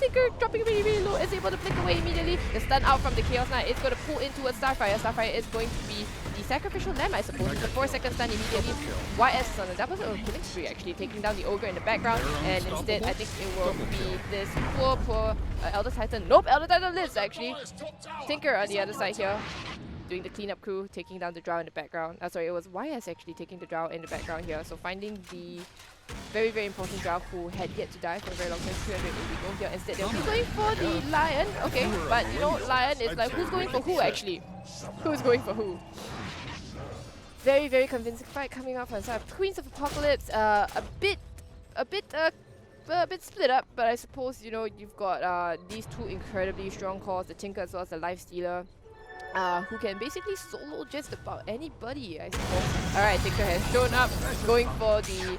Tinker dropping really low is able to flick away immediately. The stun out from the Chaos Knight is going to pull into a Starfire. Starfire is going to be the sacrificial lamb, I suppose. It's a 4-second stun immediately. YS is on a double killing spree, actually, taking down the Ogre in the background. And instead, I think it will be this poor Elder Titan. Nope, Elder Titan lives, actually. Tinker on the other side here. doing the cleanup crew, taking down the drow in the background. Sorry, it was YS actually taking the drow in the background here. So finding the very, very important drow who had yet to die for a very long time, 380 gold here. Instead, they'll be going for the lion. Okay, but you know, lion is like, who's going for who actually? Who's going for who? Very, very convincing fight coming up on side of Queens of Apocalypse. A bit split up, but I suppose, you know, you've got these two incredibly strong cores, the Tinker as well as the Lifestealer, who can basically solo just about anybody, I suppose. Alright, Tinker has shown up, going for the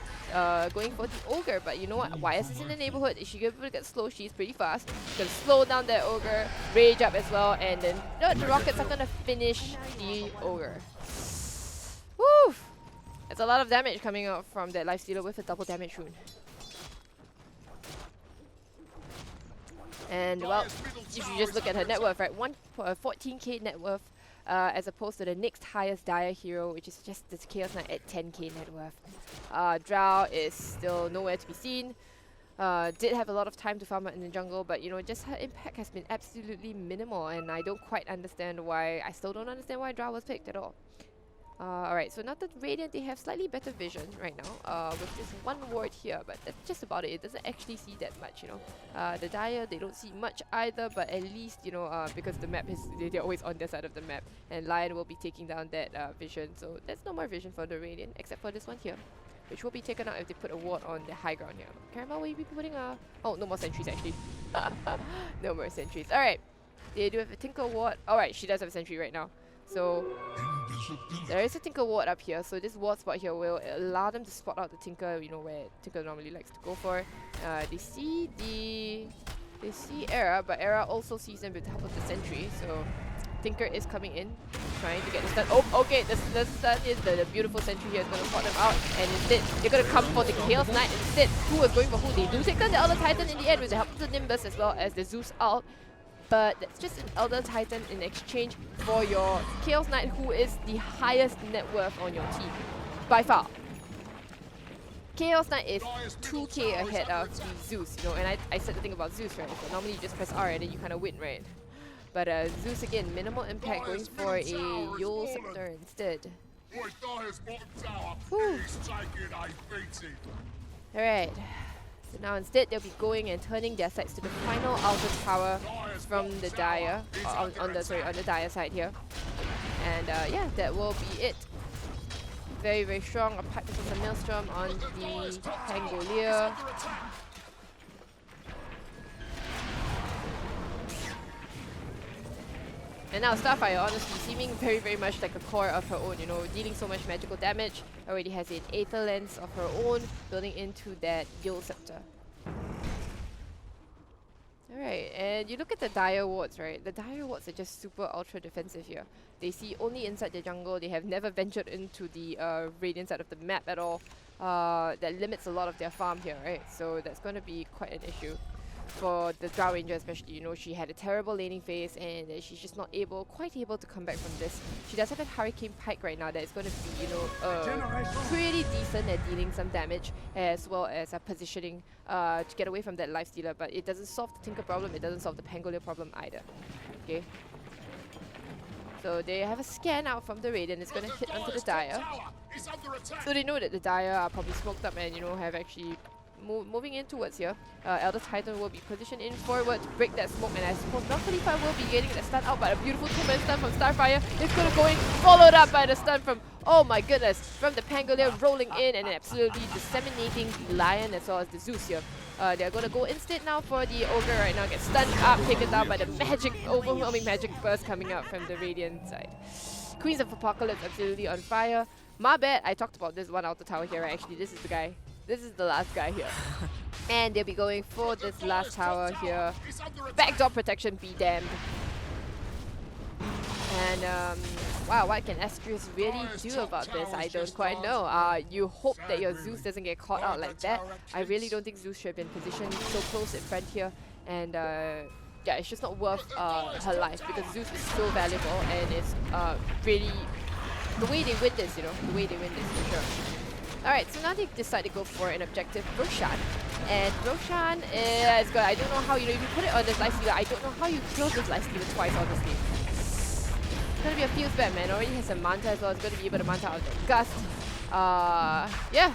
Ogre, but you know what? YS is in the neighborhood. Is she able to get slow? She's pretty fast. She's gonna slow down that Ogre, rage up as well, and then the rockets are gonna finish the Ogre. Woo! It's a lot of damage coming out from that Lifestealer with a double damage rune. And well, if you just look at her net worth, right, 14k net worth, as opposed to the next highest Dire hero, which is just this Chaos Knight at 10k net worth. Drow is still nowhere to be seen. Did have a lot of time to farm out in the jungle, but you know, just her impact has been absolutely minimal, and I don't quite understand why. I still don't understand why Drow was picked at all. Alright, so now the Radiant, they have slightly better vision right now, with this one ward here, but that's just about it. It doesn't actually see that much, you know. The Dire, they don't see much either, but at least, you know, because the map is, they're always on their side of the map, and Lion will be taking down that vision, so there's no more vision for the Radiant, except for this one here, which will be taken out if they put a ward on the high ground here. Caramel, will you be putting a... Oh, no more sentries actually. No more sentries. Alright, they do have a Tinker ward. Alright, she does have a sentry right now. So there is a Tinker ward up here, so this ward spot here will allow them to spot out the Tinker, you know, where Tinker normally likes to go for. They see Era, but Era also sees them with the help of the sentry, so Tinker is coming in, trying to get the stun. Oh, okay, the stun is the beautiful sentry here is going to spot them out, and instead they're going to come for the Chaos Knight instead. Who is going for who? They do take down the Elder Titan in the end with the help of the Nimbus as well as the Zeus ult. But that's just an Elder Titan in exchange for your Chaos Knight, who is the highest net worth on your team, by far. Chaos Knight is 2k ahead of the Zeus, you know, and I said the thing about Zeus, right? So normally you just press R and then you kind of win, right? But Zeus again, minimal impact, going for a Yule Scepter instead. Alright. So now instead they'll be going and turning their sights to the final outer tower from the Dire, on the Dire side here. And yeah, that will be it. Very, very strong. A pipe with a Maelstrom on the Pangolier. And now Starfire, honestly, seeming very, very much like a core of her own, you know, dealing so much magical damage, already has an Aether Lens of her own, building into that Yule Scepter. Alright, and you look at the Dire wards, right? The Dire wards are just super ultra defensive here. They see only inside the jungle, they have never ventured into the Radiant side of the map at all. That limits a lot of their farm here, right? So that's going to be quite an issue for the Drow Ranger especially. You know, she had a terrible laning phase and she's just not quite able to come back from this. She does have a Hurricane Pike right now that is going to be, you know, pretty decent at dealing some damage as well as positioning to get away from that Lifestealer, but it doesn't solve the Tinker problem, it doesn't solve the Pangolier problem either. Okay. So they have a scan out from the Radiant, it's going to hit onto the Dire. So they know that the Dire are probably smoked up and, you know, have actually moving in towards here. Elder Titan will be positioned in forward to break that smoke, and I suppose Mel 25 will be getting that stun out, but a beautiful 2-man stun from Starfire is going to go in, followed up by the stun from, oh my goodness, from the Pangolier rolling in and absolutely disseminating the Lion as well as the Zeus here. They're going to go instead now for the Ogre right now, get stunned up, taken down by the overwhelming magic burst coming out from the Radiant side. Queens of Apocalypse absolutely on fire. My bad, I talked about this one outer tower here, right? Actually, this is the guy. This is the last guy here. And they'll be going for this last tower here. Backdoor protection, be damned. And wow, what can Astraeas really do about this? I don't quite know. You hope that your Zeus doesn't get caught out like that. I really don't think Zeus should have been positioned so close in front here. And yeah, it's just not worth her life because Zeus is so valuable and it's really the way they win this, you know, the way they win this for sure. Alright, so now they decide to go for an objective, Roshan. And Roshan is good. I don't know how, you know, if you put it on this Lifestealer, I don't know how you kill this Lifestealer twice, honestly. It's gonna be a fuse bet, man. Already has a Manta as well. It's gonna be able to Manta out the Gust. Yeah.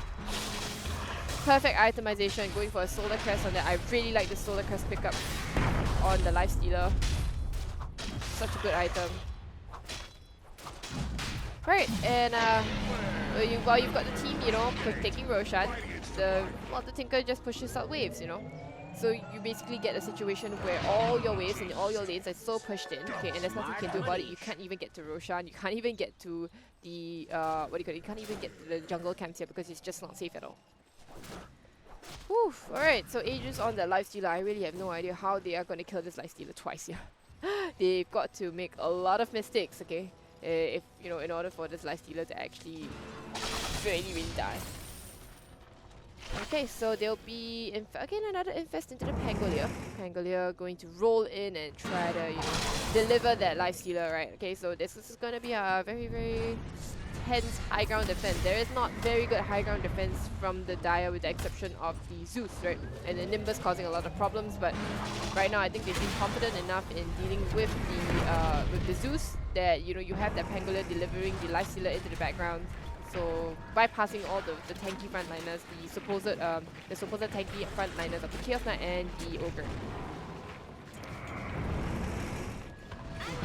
Perfect itemization. Going for a Solar Crest on that. I really like the Solar Crest pickup on the Lifestealer. Such a good item. Right, and while you've got the team, you know, taking Roshan, the Tinker just pushes out waves, you know. So you basically get a situation where all your waves and all your lanes are so pushed in, okay, and there's nothing you can do about it. You can't even get to Roshan, you can't even get to the you can't even get to the jungle camps here because it's just not safe at all. Whew, alright, so Aegis on the Lifestealer. I really have no idea how they are going to kill this Lifestealer twice here. They've got to make a lot of mistakes, okay? If, you know, in order for this Lifestealer to actually really die. Okay, so there'll be again another infest into the Pangolier. Pangolier going to roll in and try to, you know, deliver that Lifestealer, right? Okay, so this is going to be a very tense high ground defense. There is not very good high ground defense from the Dire with the exception of the Zeus, right? And the Nimbus causing a lot of problems, but right now I think they seem confident enough in dealing with the Zeus that, you know, you have that Pangolier delivering the Lifestealer into the background. So bypassing all the tanky frontliners, the supposed tanky frontliners of the Chaos Knight and the Ogre.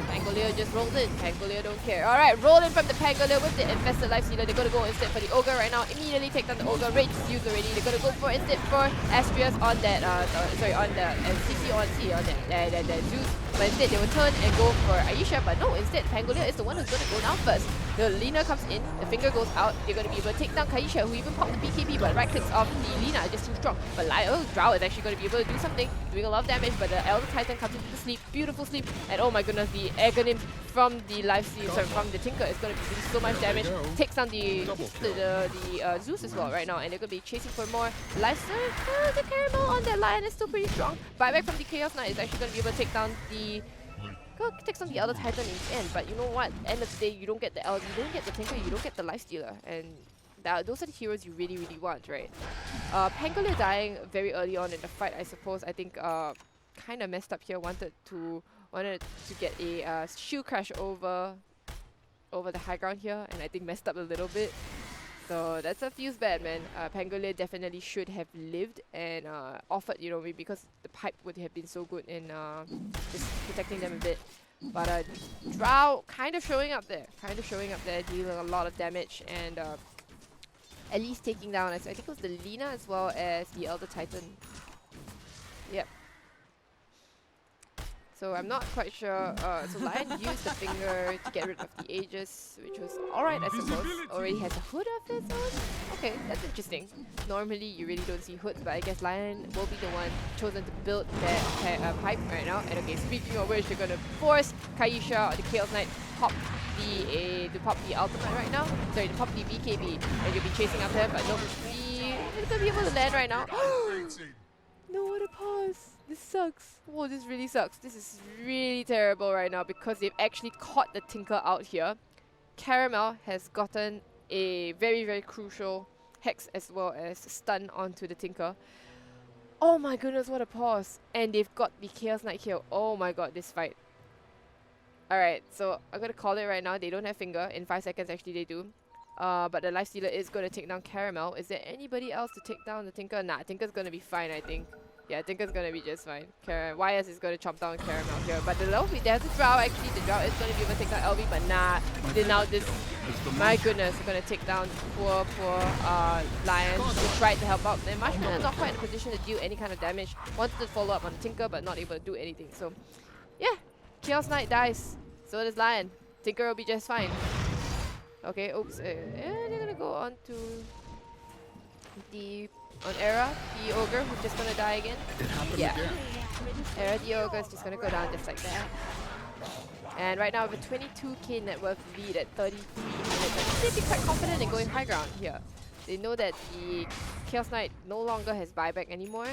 Pangolier just rolled in. Pangolier don't care. Alright, roll in from the Pangolier with the infested Lifestealer. They're gonna go instead for the Ogre right now. Immediately take down the Ogre. Rage is used already. They're gonna go for instead for Astraeas on that, on the CC on T on that Zeus. But instead they will turn and go for Aisha. But no, instead Pangolier is the one who's gonna go down first. The Lina comes in, the finger goes out. They're gonna be able to take down Kaisha, who even popped the BKB, but right clicks off the Lina is just too strong. But Drow is actually gonna be able to do something, doing a lot of damage, but the Elder Titan comes into the sleep, beautiful sleep, and oh my goodness, the Aghanim from the from the Tinker is gonna be doing so much damage. Takes down the Zeus as well right now, and they're gonna be chasing for more life. The Caramel on that Lion is still pretty strong. Buyback from the Chaos Knight is actually gonna be able to take down the takes on the Elder Titan in the end, but you know what? End of the day, you don't get the Elder, you don't get the Tinker, you don't get the Lifestealer, and those are the heroes you really want, right? Pangolier dying very early on in the fight, I suppose. I think kind of messed up here. Wanted to get a shield crash over the high ground here, and I think messed up a little bit. So that's a fuse bad, man. Pangolier definitely should have lived and offered, you know, maybe because the pipe would have been so good in just protecting them a bit. But Drow kind of showing up there, dealing a lot of damage and at least taking down, I think it was the Lina as well as the Elder Titan. Yep. So I'm not quite sure. So Lion used the finger to get rid of the Aegis, which was alright, I suppose. Already has a hood of its own. Okay, that's interesting. Normally you really don't see hoods, but I guess Lion will be the one chosen to build that pipe right now. And okay, speaking of which, they're gonna force Kaisha or the Chaos Knight pop the ultimate right now. Sorry, to pop the BKB, and you'll be chasing after him, but no, he's gonna be able to land right now. No, what a pause. This sucks. Whoa, this really sucks. This is really terrible right now because they've actually caught the Tinker out here. Caramel has gotten a very crucial Hex as well as stun onto the Tinker. Oh my goodness, what a pause. And they've got the Chaos Knight here. Oh my god, this fight. Alright, so I'm gonna call it right now. They don't have finger. In 5 seconds, actually, they do. But the Lifestealer is going to take down Caramel. Is there anybody else to take down the Tinker? Nah, Tinker's going to be fine, I think. Yeah, Tinker's going to be just fine. YS is going to chomp down Caramel here. But there's a Drow, actually. The Drow is going to be able to take down LV, but nah. My goodness, they're going to take down poor Lion who tried to help out. And Marshmallow is not quite in a position to deal any kind of damage. Wanted to follow up on the Tinker, but not able to do anything. So, yeah. Chaos Knight dies. So does Lion. Tinker will be just fine. Okay, oops. They're gonna go on to on Era, the Ogre, who's just gonna die again. Yeah. Era, the Ogre is just gonna go down just like that. And right now we have a 22k net worth lead at 33 minutes. I think they'd be quite confident in going high ground here. They know that the Chaos Knight no longer has buyback anymore.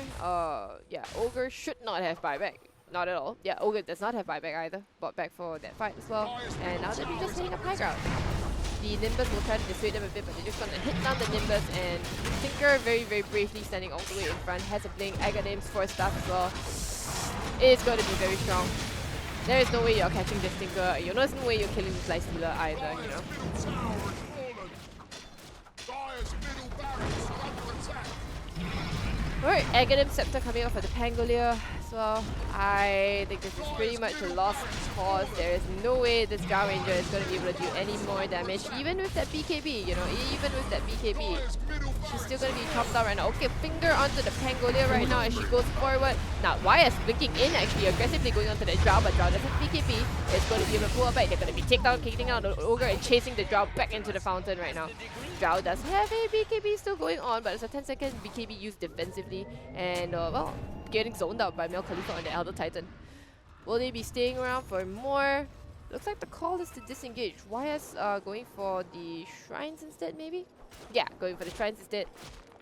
Yeah, Ogre should not have buyback. Not at all. Yeah, Ogre does not have buyback either. Bought back for that fight as well. And now they'll be just hitting up high ground. The Nimbus will try to dissuade them a bit, but they're just gonna hit down the Nimbus, and Tinker very bravely standing all the way in front, has a blink, Aghanims for stuff as well. It's gonna be very strong. There is no way you're catching this Tinker. You know, there's no way you're killing this Life Stealer either, you know. Middle tower has fallen. Dire's middle barracks are under attack. Alright, Aghanim Scepter coming out for the Pangolier as well. I think this is pretty much a lost cause. There is no way this Drow Ranger is going to be able to do any more damage, even with that BKB, you know, even with that BKB. She's still going to be chopped out right now. Okay, finger onto the Pangolier right now as she goes forward. Now, YS blinking in, actually aggressively going onto the Drow, but Drow doesn't have BKB. It's going to be able to pull her back. They're going to be kicking out the Ogre and chasing the Drow back into the fountain right now. Drow does have a BKB still going on, but it's a 10-second BKB used defensively. And, well, getting zoned out by Mel Khalifa on the Elder Titan. Will they be staying around for more? Looks like the call is to disengage. YS going for the shrines instead, maybe? Yeah, going for the shrines instead.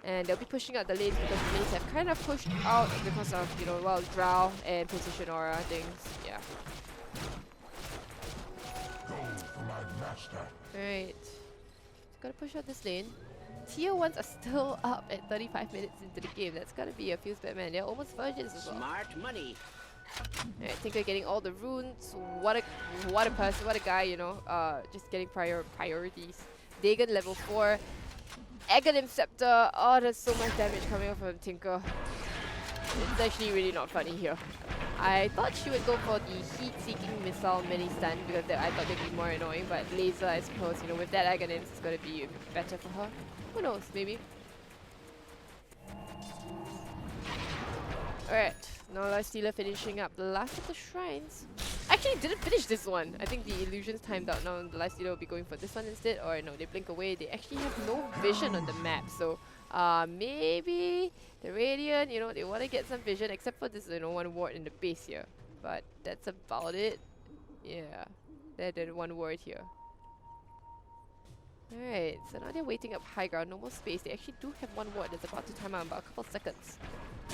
And they'll be pushing out the lanes because the lanes have kind of pushed out because of, you know, well, Drow and position aura things. Yeah. Alright. Gotta push out this lane. Tier 1s are still up at 35 minutes into the game. That's gotta be a feels bad man. They're almost virgins as well. Smart money. Alright, Tinker getting all the runes. What a person, what a guy, you know. Just getting priorities. Dagon level 4. Aghanim Scepter. Oh, there's so much damage coming off from Tinker. It's actually really not funny here. I thought she would go for the heat-seeking missile mini-stun because I thought they'd be more annoying, but laser, I suppose, you know, with that Aghanim, it's gonna be better for her. Who knows, maybe. Alright, now Life Stealer finishing up the last of the shrines. Actually, didn't finish this one. I think the illusions timed out now. The Life Stealer will be going for this one instead, or no, they blink away. They actually have no vision on the map, so maybe the Radiant, you know, they want to get some vision, except for this, you know, one ward in the base here. But that's about it. Yeah, that one ward here. Alright, so now they're waiting up high ground, no more space. They actually do have one ward that's about to time out in about a couple seconds.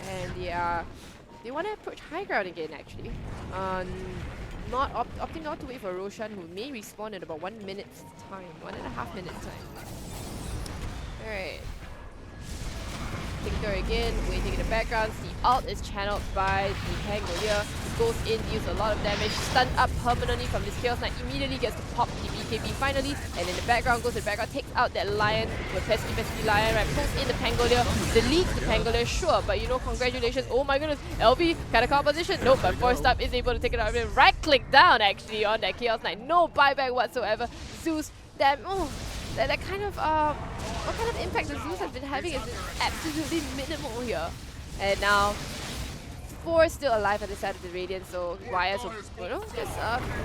And they want to approach high ground again actually. Opting not to wait for Roshan, who may respawn in about 1 minute's time, 1.5 minutes time. Alright. Tinker again, waiting in the background. The ult is channeled by the Pangolier. Goes in, deals a lot of damage, stunned up permanently from this Chaos Knight, immediately gets to pop the BKB finally, and in the background, goes to the background, takes out that Lion, with pesky Lion, right, pulls in the Pangolier, deletes the Pangolier, sure, but you know, congratulations, oh my goodness, LV, kind of composition, nope, but Forced Up is able to take it out of it, right-click down actually on that Chaos Knight, no buyback whatsoever. Zeus, damn, oh, that kind of, what kind of impact the Zeus has been having is absolutely minimal here. And now, 4 still alive at the side of the Radiant, so YS will, you know, just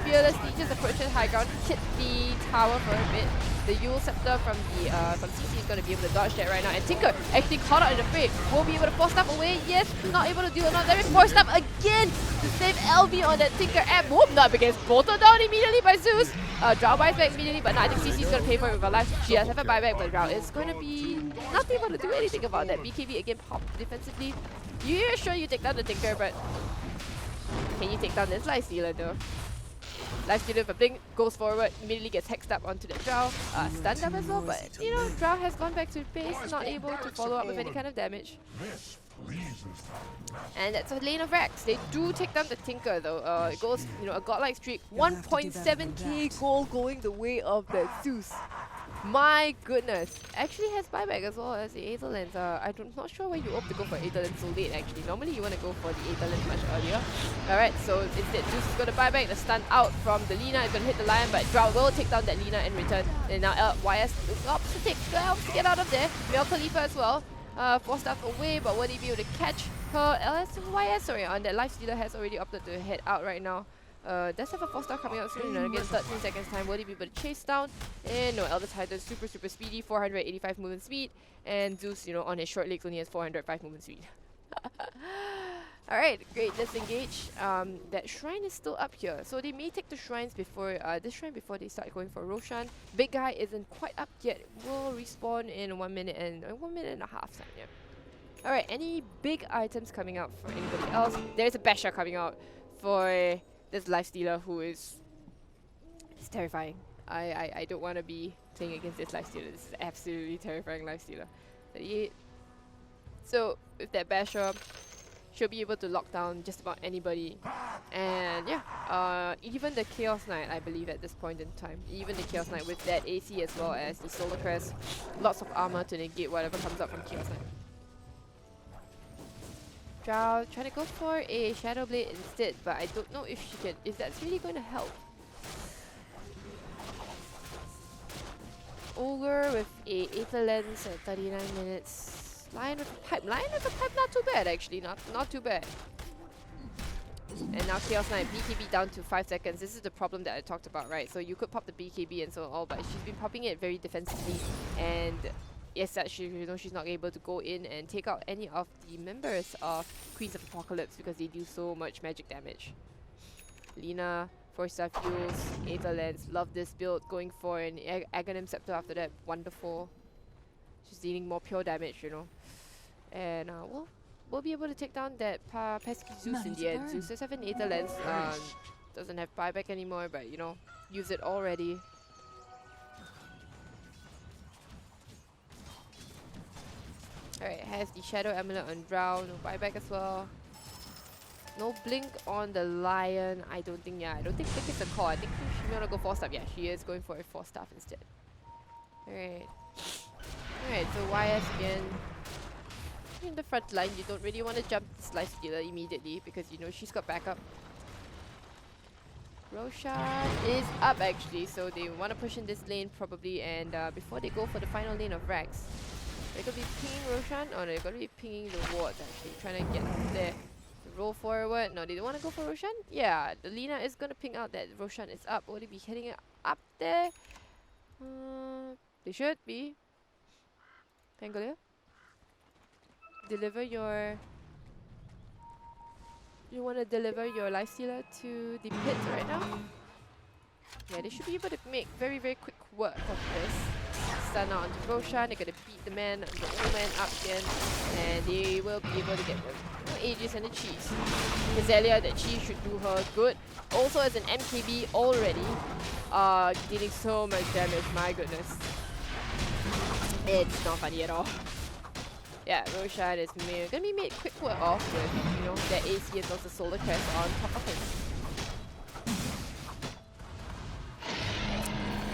fearlessly just approach the high ground, hit the tower for a bit. The Yule Scepter from CC is going to be able to dodge that right now. And Tinker actually caught out in the fray. Won't be able to force up away. Yes, not able to do a lot of damage. Forced up again to save LV on that Tinker. And boom, up against bolted down immediately by Zeus. Drow buys back immediately, but no, I think CC is going to pay for it with her life. She does have a buyback, but Drow is going to be not able to do anything about that. BKB again popped defensively. You're sure you take down the Tinker, but can you take down this Life Stealer though? Life Stealer with a blink, goes forward, immediately gets hexed up onto the Drow, stunned up as well, but you know, Drow has gone back to base, not able to follow up with any kind of damage. And that's a lane of Rex. They do take down the Tinker though. It goes, you know, a godlike streak, 1.7k gold going the way of the Zeus. My goodness. Actually has buyback as well as the Aether Lens. I'm not sure why you opt to go for Aether Lens so late actually. Normally you want to go for the Aether Lens much earlier. Alright, so instead Zeus is going to buy back the stun out from the Lina. It's going to hit the Lion, but Drow will take down that Lina in return. And now YS opts to take to get out of there. Mel Khalifa as well. Forced up away, but will he be able to catch her? YS, sorry, on that Life Stealer has already opted to head out right now. Does have a 4-star coming out soon, again 13 seconds time. Will he be able to chase down? And no, Elder Titan super speedy, 485 movement speed, and Zeus, you know, on his short legs only has 405 movement speed. Alright, great, let's engage. That shrine is still up here, so they may take the shrines before this shrine before they start going for Roshan. Big guy isn't quite up yet. Will respawn in 1 minute and 1 minute and a half time. Yeah. Alright, any big items coming out for anybody else? There's a Basher coming out for this Life Stealer who is terrifying. I don't want to be playing against this Life Stealer. This is absolutely terrifying Life Stealer. 38. So with that Basher, she'll be able to lock down just about anybody. And yeah, even the Chaos Knight, I believe at this point in time, even the Chaos Knight with that AC as well as the Solar Crest, lots of armor to negate whatever comes up from Chaos Knight. Drow trying to go for a Shadow Blade instead, but I don't know if that's really going to help. Ogre with a Aether Lens at 39 minutes. Lion with a Pipe. Lion with a Pipe, not too bad actually, not too bad. And now Chaos Knight, BKB down to 5 seconds. This is the problem that I talked about, right? So you could pop the BKB and so on, but she's been popping it very defensively. And yes, that she's not able to go in and take out any of the members of Queens of Apocalypse because they do so much magic damage. Lina, 4-star fuels, Aether Lens, love this build. Going for an Aghanim Scepter after that, wonderful. She's dealing more pure damage, you know. And we'll be able to take down that pesky Zeus in the end. Zeus does have an Aether Lens, doesn't have buyback anymore, but you know, use it already. Alright, has the Shadow Amulet on Drow, no buyback as well. No blink on the Lion. I don't think blink is a call. I think she may want to go 4-staff. Yeah, she is going for a 4-staff instead. Alright. Alright, so YS again. In the front line, you don't really want to jump this Lifestealer immediately because you know she's got backup. Roshan is up actually, so they want to push in this lane probably, and before they go for the final lane of Rags, they're going to be pinging Roshan, or they're going to be pinging the wards actually, trying to get up there. Roll forward. No, they don't want to go for Roshan? Yeah, the Lina is going to ping out that Roshan is up. Will they be heading up there? They should be. Pangolier? Deliver your... You want to deliver your Lifestealer to the pit right now? Yeah, they should be able to make very, very quick work of this. Stun out onto Roshan, they're going to beat the old man up again, and they will be able to get the Aegis and the cheese. Azalea, that cheese should do her good. Also as an MKB already, dealing so much damage, my goodness. It's not funny at all. Yeah, Roshan is going to be made quick work off with, you know, that AC and also Solar Crest on top of him.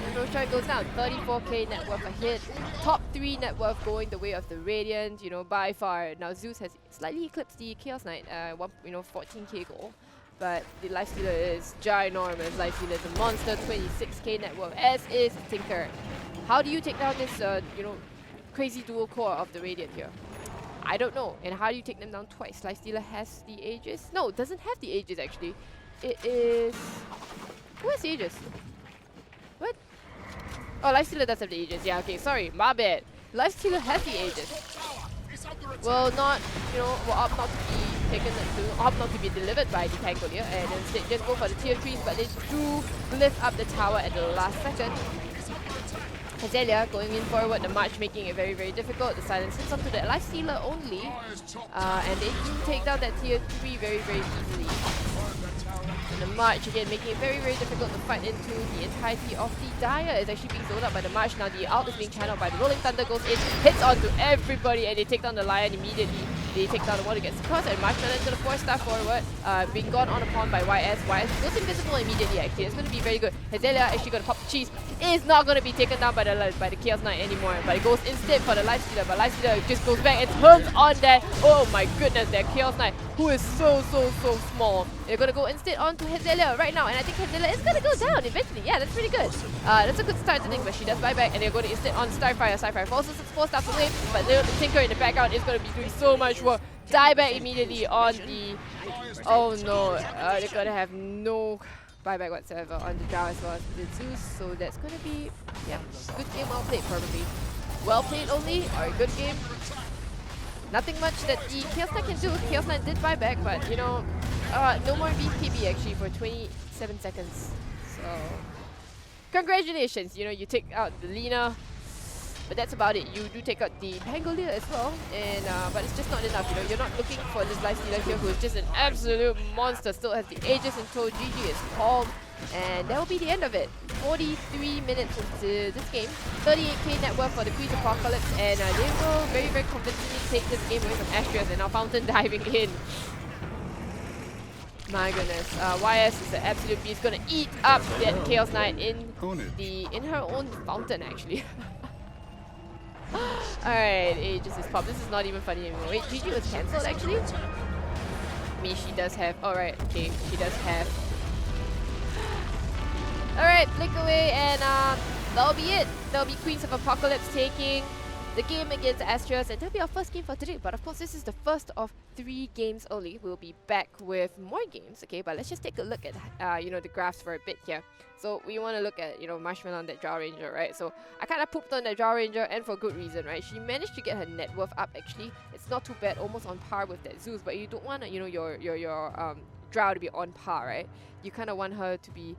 And Roshan goes down, 34k net worth a hit. Top 3 net worth going the way of the Radiant, you know, by far. Now Zeus has slightly eclipsed the Chaos Knight, 14k goal. But the Lifestealer is ginormous. Lifestealer is a monster, 26k net worth, as is Tinker. How do you take down this, crazy dual core of the Radiant here? I don't know. And how do you take them down twice? Lifestealer has the Aegis? No, it doesn't have the Aegis actually. It is... Who has the Aegis? What? Oh, Lifestealer does have the Aegis. Yeah, okay, sorry, my bad. Lifestealer has the Aegis. Will not, will opt not to be delivered by the Pangolier and instead just go for the tier 3s, but they do lift up the tower at the last second. Azalea going in forward, the March making it very, very difficult. The silence hits onto the Lifestealer only, and they do take down that tier 3 very, very easily. And the March again making it very, very difficult to fight into the entirety of the Dire. Is actually being sold up by the March. Now the ult is being channeled by the Rolling Thunder, goes in, hits onto everybody, and they take down the Lion immediately. They take down the one who gets across, and March turns into the 4-star forward, being gone on upon by YS. YS goes invisible immediately actually. It's going to be very good. Azalea actually going to pop the cheese. Is not going to be taken down by the Chaos Knight anymore, but it goes instead for the Lifestealer, but Lifestealer just goes back and turns on that. Oh my goodness, that Chaos Knight, who is so small. They're going to go instead onto Azalea right now, and I think Azalea is going to go down eventually. Yeah, that's pretty good. That's a good start to think, but she does buy back, and they're going to instead on Starfire. Starfire falls 4 stars away, but the Tinker in the background is going to be doing so much work. Die back immediately on the... Oh no, they're going to have no buyback whatsoever on the Drow as well as the Zeus, so that's going to be, yeah, good game, well played probably. Well played only, or a good game. Nothing much that the Chaos Knight can do. Chaos Knight did buy back, but you know, no more BKB actually for 27 seconds. So, congratulations, you know, you take out the Lina, but that's about it. You do take out the Pangolier as well, and but it's just not enough, you know. You're not looking for this Lifestealer here who is just an absolute monster, still has the Aegis in tow. GG is called. And that will be the end of it. 43 minutes into this game. 38k net worth for the Queen's Apocalypse, and they will very, very convincingly take this game away from Astraeas, and now Fountain diving in. My goodness, YS is an absolute beast, gonna eat up that Chaos Knight in her own fountain actually. Alright, Aegis is pop. This is not even funny anymore. Wait, GG was cancelled actually? I mean, she does have. Alright, okay, she does have. Alright, flick away, and that'll be it. That'll be Queens of Apocalypse taking the game against Astraeas, and that'll be our first game for today. But of course, this is the first of 3 games only. We'll be back with more games, okay? But let's just take a look at the graphs for a bit here. So we want to look at Marshmallow on that Drow Ranger, right? So I kind of pooped on that Drow Ranger, and for good reason, right? She managed to get her net worth up actually. It's not too bad, almost on par with that Zeus. But you don't want your Drow to be on par, right? You kind of want her to be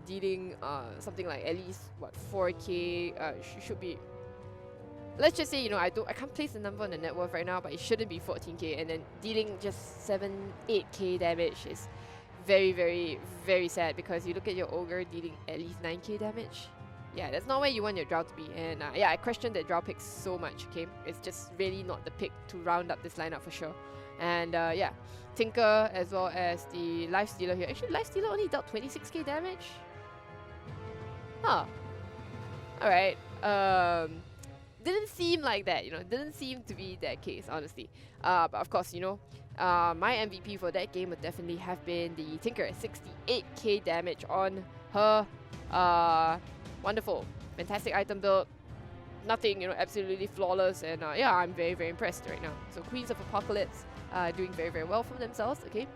dealing something like at least what 4k. She should be. Let's just say, I can't place the number on the net worth right now, but it shouldn't be 14k, and then dealing just 8k damage is very, very, very sad, because you look at your Ogre dealing at least 9k damage. Yeah, that's not where you want your Drow to be, and yeah, I question that Drow pick so much, okay? It's just really not the pick to round up this lineup for sure. And yeah, Tinker as well as the Life Stealer here. Actually, Life Stealer only dealt 26k damage? Huh. Alright, didn't seem like that, didn't seem to be that case, honestly. But of course, my MVP for that game would definitely have been the Tinker, 68k damage on her. Wonderful, fantastic item build, nothing, absolutely flawless, and yeah, I'm very, very impressed right now. So Queens of Apocalypse doing very, very well for themselves, okay?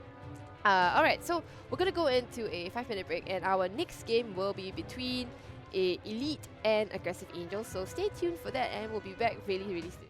Alright, so we're gonna go into a 5-minute break, and our next game will be between a Elite and Aggressive Angel, so stay tuned for that, and we'll be back really, really soon.